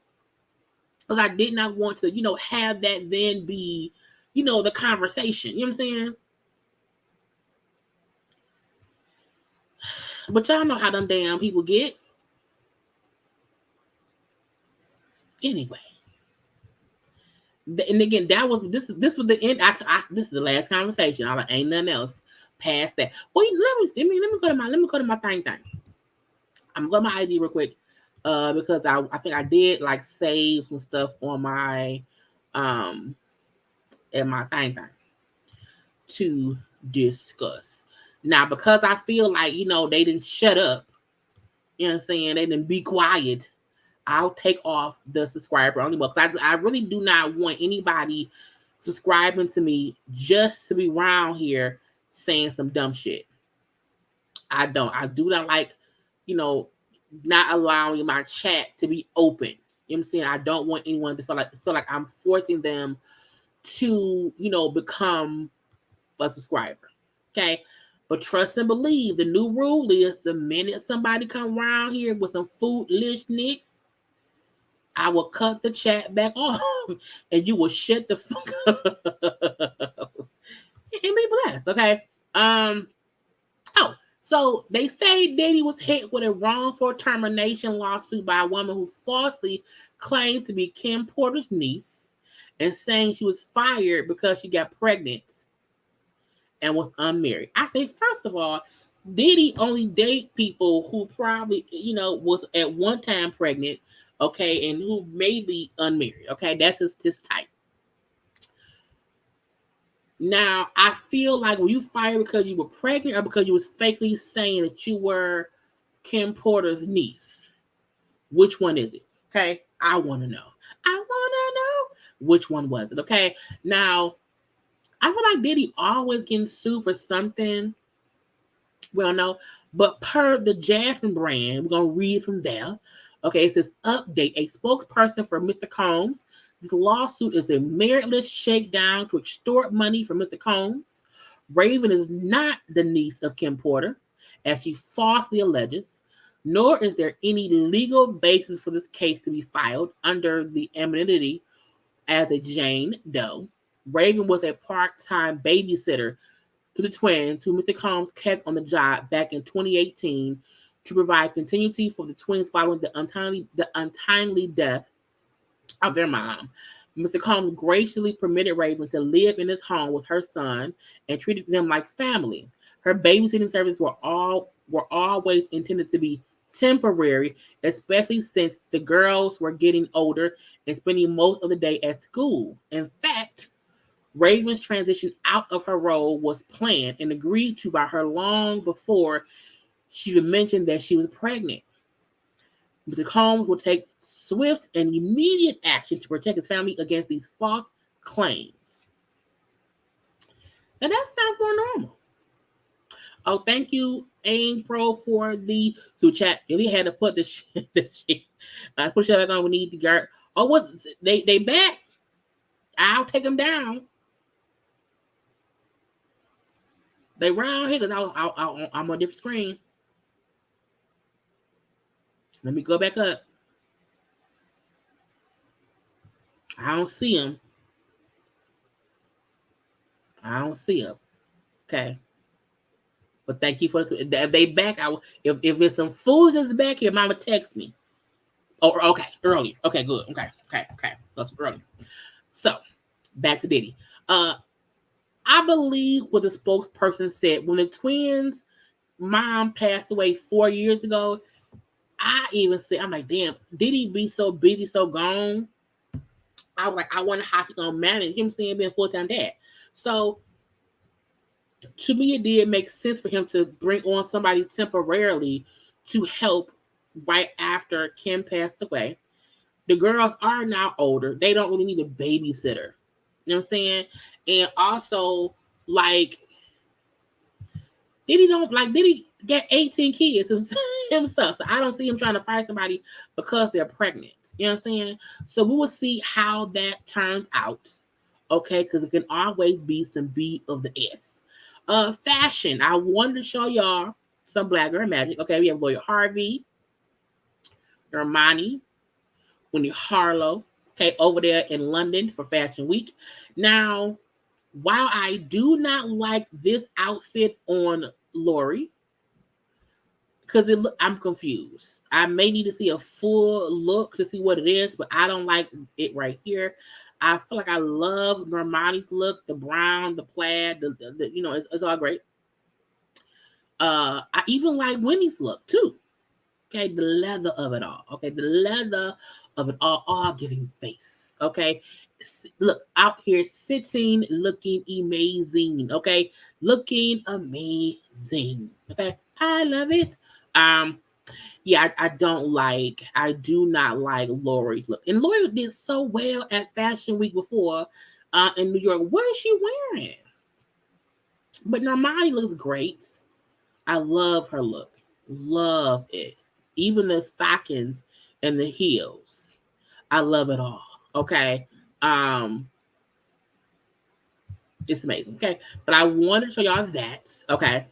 because I did not want to, have that then be, the conversation. You know what I'm saying? But y'all know how them damn people get. Anyway. And again, this was the end. This is the last conversation. I like, ain't nothing else. past that. Well, let me go to my thing. I'm going to my ID real quick. Because I think I did like save some stuff on my in my thing to discuss. Now, because I feel like, they didn't shut up, you know what I'm saying? They didn't be quiet. I'll take off the subscriber only book. I really do not want anybody subscribing to me just to be around here saying some dumb shit. I don't. I do not like, not allowing my chat to be open. You know what I'm saying? I don't want anyone to feel like I'm forcing them to, become a subscriber. Okay. But trust and believe, the new rule is the minute somebody come around here with some foolishness, I will cut the chat back off and you will shut the fuck up. And be blessed. Okay. So they say Diddy was hit with a wrongful termination lawsuit by a woman who falsely claimed to be Kim Porter's niece and saying she was fired because she got pregnant and was unmarried. I say, first of all, Diddy only date people who probably, was at one time pregnant, okay, and who may be unmarried, okay? That's his type. Now, I feel like when you fired because you were pregnant or because you was fakely saying that you were Kim Porter's niece, which one is it? Okay, I want to know. Which one was it? Okay, now, I feel like Diddy always getting sued for something. Well, no, but per the Jasmine brand, we're going to read from there. Okay, it says, update, a spokesperson for Mr. Combs. This lawsuit is a meritless shakedown to extort money from Mr. Combs. Raven is not the niece of Kim Porter, as she falsely alleges, nor is there any legal basis for this case to be filed under the anonymity as a Jane Doe. Raven was a part-time babysitter to the twins, who Mr. Combs kept on the job back in 2018 to provide continuity for the twins following the untimely death of their mom. Mr. Combs graciously permitted Raven to live in his home with her son and treated them like family. Her babysitting services were always intended to be temporary, especially since the girls were getting older and spending most of the day at school. In fact, Raven's transition out of her role was planned and agreed to by her long before she even mentioned that she was pregnant. Mr. Combs will take swift and immediate action to protect his family against these false claims. Now that sounds more normal. Oh, thank you, Aim Pro, for the super chat. Really had to put the shit. Put it back on. We need the guard. Oh, what's they back? I'll take them down. They round here because I'm on a different screen. Let me go back up. I don't see them. Okay. But thank you for this. If they back, if there's some fools back here, mama text me. Oh, okay. Earlier. Okay, good. Okay. That's early. So, back to Diddy. I believe what the spokesperson said. When the twins' mom passed away 4 years ago, I even said, I'm like, damn, did he be so busy, so gone? I was like, I wonder how he's gonna manage him saying being full-time dad. So to me, it did make sense for him to bring on somebody temporarily to help right after Kim passed away. The girls are now older. They don't really need a babysitter. You know what I'm saying? And also, like, Diddy get 18 kids himself. So I don't see him trying to fight somebody because they're pregnant. You know what I'm saying? So we will see how that turns out. Okay, because it can always be some B of the S. Fashion. I wanted to show y'all some Black Girl Magic. Okay, we have Lawyer Harvey, Armani, Winnie Harlow. Okay, over there in London for Fashion Week. Now, while I do not like this outfit on Lori, because I'm confused. I may need to see a full look to see what it is, but I don't like it right here. I feel like I love Normani's look, the brown, the plaid, the it's all great. I even like Winnie's look too. Okay, the leather of it all. Okay, the leather of it all giving face. Okay, look out here sitting, looking amazing. Okay, looking amazing. Okay, I love it. Um, yeah, I do not like Lori's look. And Lori did so well at Fashion Week before in New York. What is she wearing? But Normani looks great. I love her look. Love it. Even the stockings and the heels. I love it all. Okay. Um, it's amazing. Okay. But I wanted to show y'all that. Okay.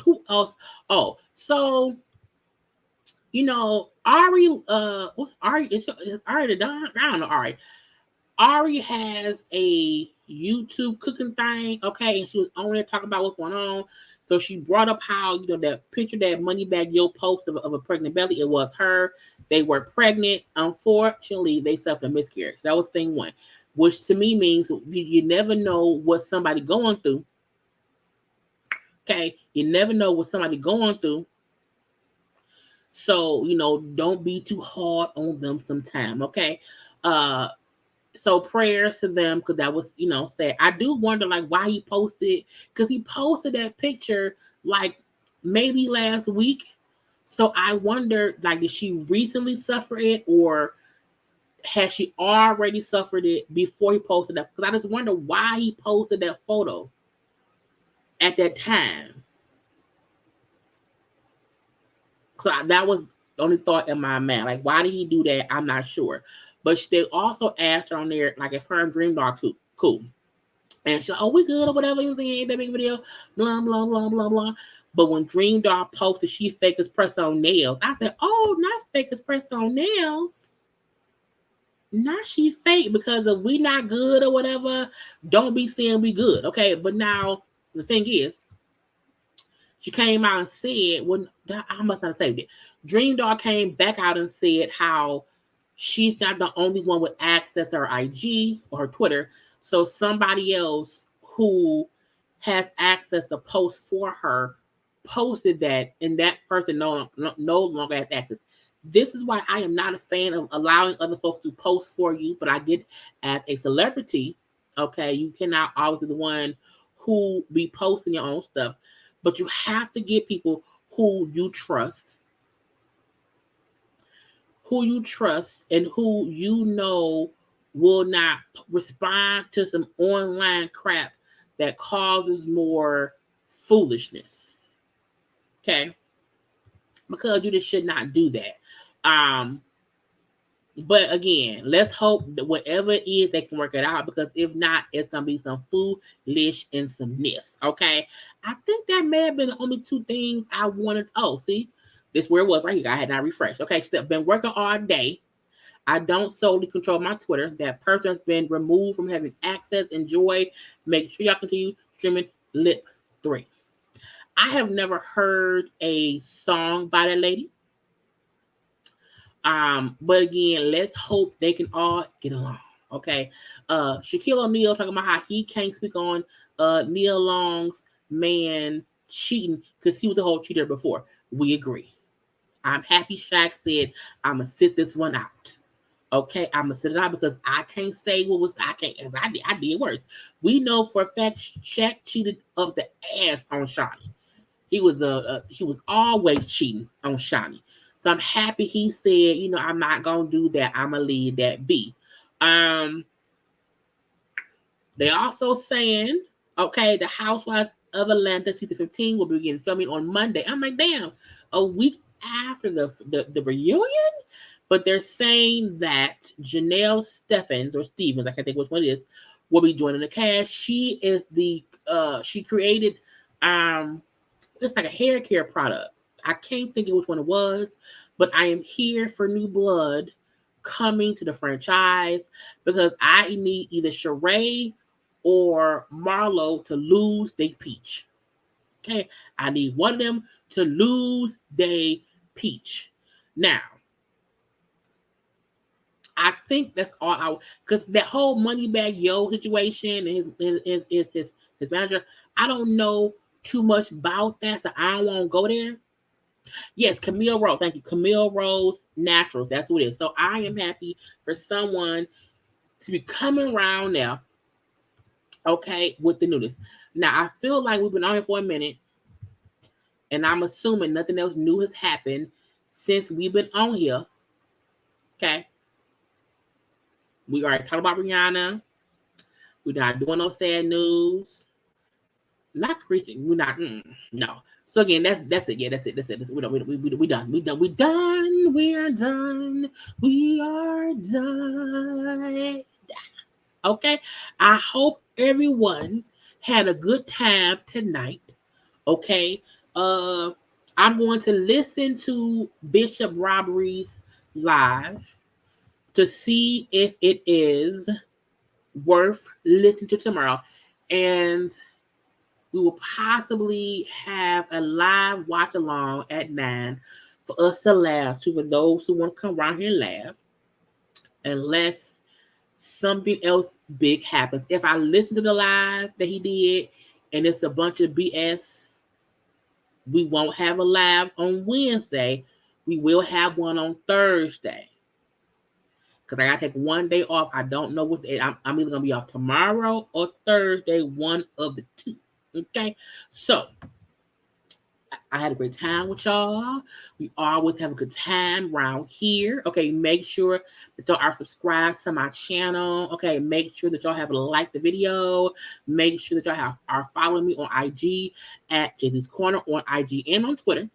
Who else? Oh, so Ari, what's Ari? Is Ari the Don? I don't know, Ari. Ari has a YouTube cooking thing, okay, and she was on there talking about what's going on. So she brought up how, that picture that Moneybag Yo posted of a pregnant belly, it was her. They were pregnant. Unfortunately, they suffered a miscarriage. That was thing one, which to me means you never know what somebody going through. Okay, you never know what somebody going through. So, don't be too hard on them sometime, okay? So prayers to them because that was, sad. I do wonder like why he posted, because he posted that picture like maybe last week. So I wonder like did she recently suffer it or has she already suffered it before he posted that? Because I just wonder why he posted that photo at that time. So that was the only thought in my mind. Like, why did he do that? I'm not sure. But they also asked her on there, like, if her and Dream Dog cool. And she's like, oh, we good or whatever. You saying that big video, blah, blah, blah, blah, blah. But when Dream Dog posted she fake as press on nails, I said, oh, not fake as press on nails. Not she fake because if we not good or whatever, don't be saying we good. Okay. But now the thing is, she came out and said, well, I must not have saved it. Dream Dog came back out and said how she's not the only one with access to her IG or her Twitter. So somebody else who has access to post for her posted that, and that person no longer has access. This is why I am not a fan of allowing other folks to post for you, but I get as a celebrity, okay, you cannot always be the one who be posting your own stuff. But you have to get people who you trust, and who will not respond to some online crap that causes more foolishness. Okay? Because you just should not do that. But again, let's hope that whatever it is, they can work it out. Because if not, it's gonna be some foolish and some ness. Okay, I think that may have been the only two things I wanted. Oh, see, this where it was right here. I had not refreshed. Okay, so I've been working all day. I don't solely control my Twitter. That person has been removed from having access. Enjoy. Make sure y'all continue streaming Lip 3. I have never heard a song by that lady. But again, let's hope they can all get along. Okay. Shaquille O'Neal talking about how he can't speak on Neil Long's man cheating because he was a whole cheater before. We agree. I'm happy Shaq said I'm gonna sit this one out. Okay, I'm gonna sit it out because I can't say what was I can't. I did worse. We know for a fact Shaq cheated up the ass on Shawnee. He was always cheating on Shawnee. So I'm happy he said, I'm not gonna do that. I'm gonna leave that be. They also saying, okay, the Housewives of Atlanta season 15 will begin filming on Monday. I'm like, damn, a week after the reunion. But they're saying that Janelle Stevens, I can't think which one it is, will be joining the cast. She is she created it's like a hair care product. I can't think of which one it was, but I am here for new blood coming to the franchise because I need either Sheree or Marlo to lose their peach. Okay, I need one of them to lose their peach. Now, I think that's all because that whole Moneybag Yo situation and his manager, I don't know too much about that, so I don't want to go there. Yes, Camille Rose. Thank you. Camille Rose Naturals. That's what it is. So I am happy for someone to be coming around now, okay, with the newness. Now, I feel like we've been on here for a minute, and I'm assuming nothing else new has happened since we've been on here, okay? We already talked about Rihanna. We're not doing no sad news. Not preaching. We're not. No. So again, that's it. Yeah, that's it. That's it. We done. We done. We done. We done. We are done. We are done. Okay. I hope everyone had a good time tonight. Okay. I'm going to listen to Bishop Robbery's live to see if it is worth listening to tomorrow, and we will possibly have a live watch along at 9 for us to laugh to, for those who want to come around here and laugh, unless something else big happens. If I listen to the live that he did and it's a bunch of BS, we won't have a live on Wednesday. We will have one on Thursday. Because I got to take one day off. I don't know what day. I'm either going to be off tomorrow or Thursday, one of the two. Okay? So, I had a great time with y'all. We always have a good time around here. Okay, make sure that y'all are subscribed to my channel. Okay, make sure that y'all have liked the video. Make sure that y'all are following me on IG at JayLeesCorner on IG and on Twitter.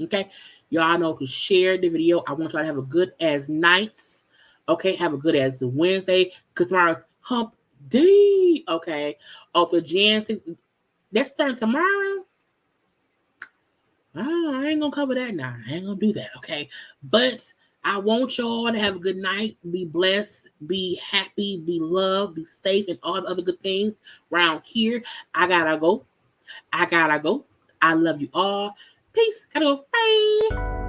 Okay, y'all know to share the video. I want y'all to have a good as nights. Okay, have a good as Wednesday, because tomorrow's hump day. Okay, the Jan 6, let's start tomorrow. Oh, I ain't gonna cover that now. I ain't gonna do that, okay? But I want y'all to have a good night. Be blessed, be happy, be loved, be safe, and all the other good things around here. I gotta go. I love you all. Peace. Gotta go. Bye.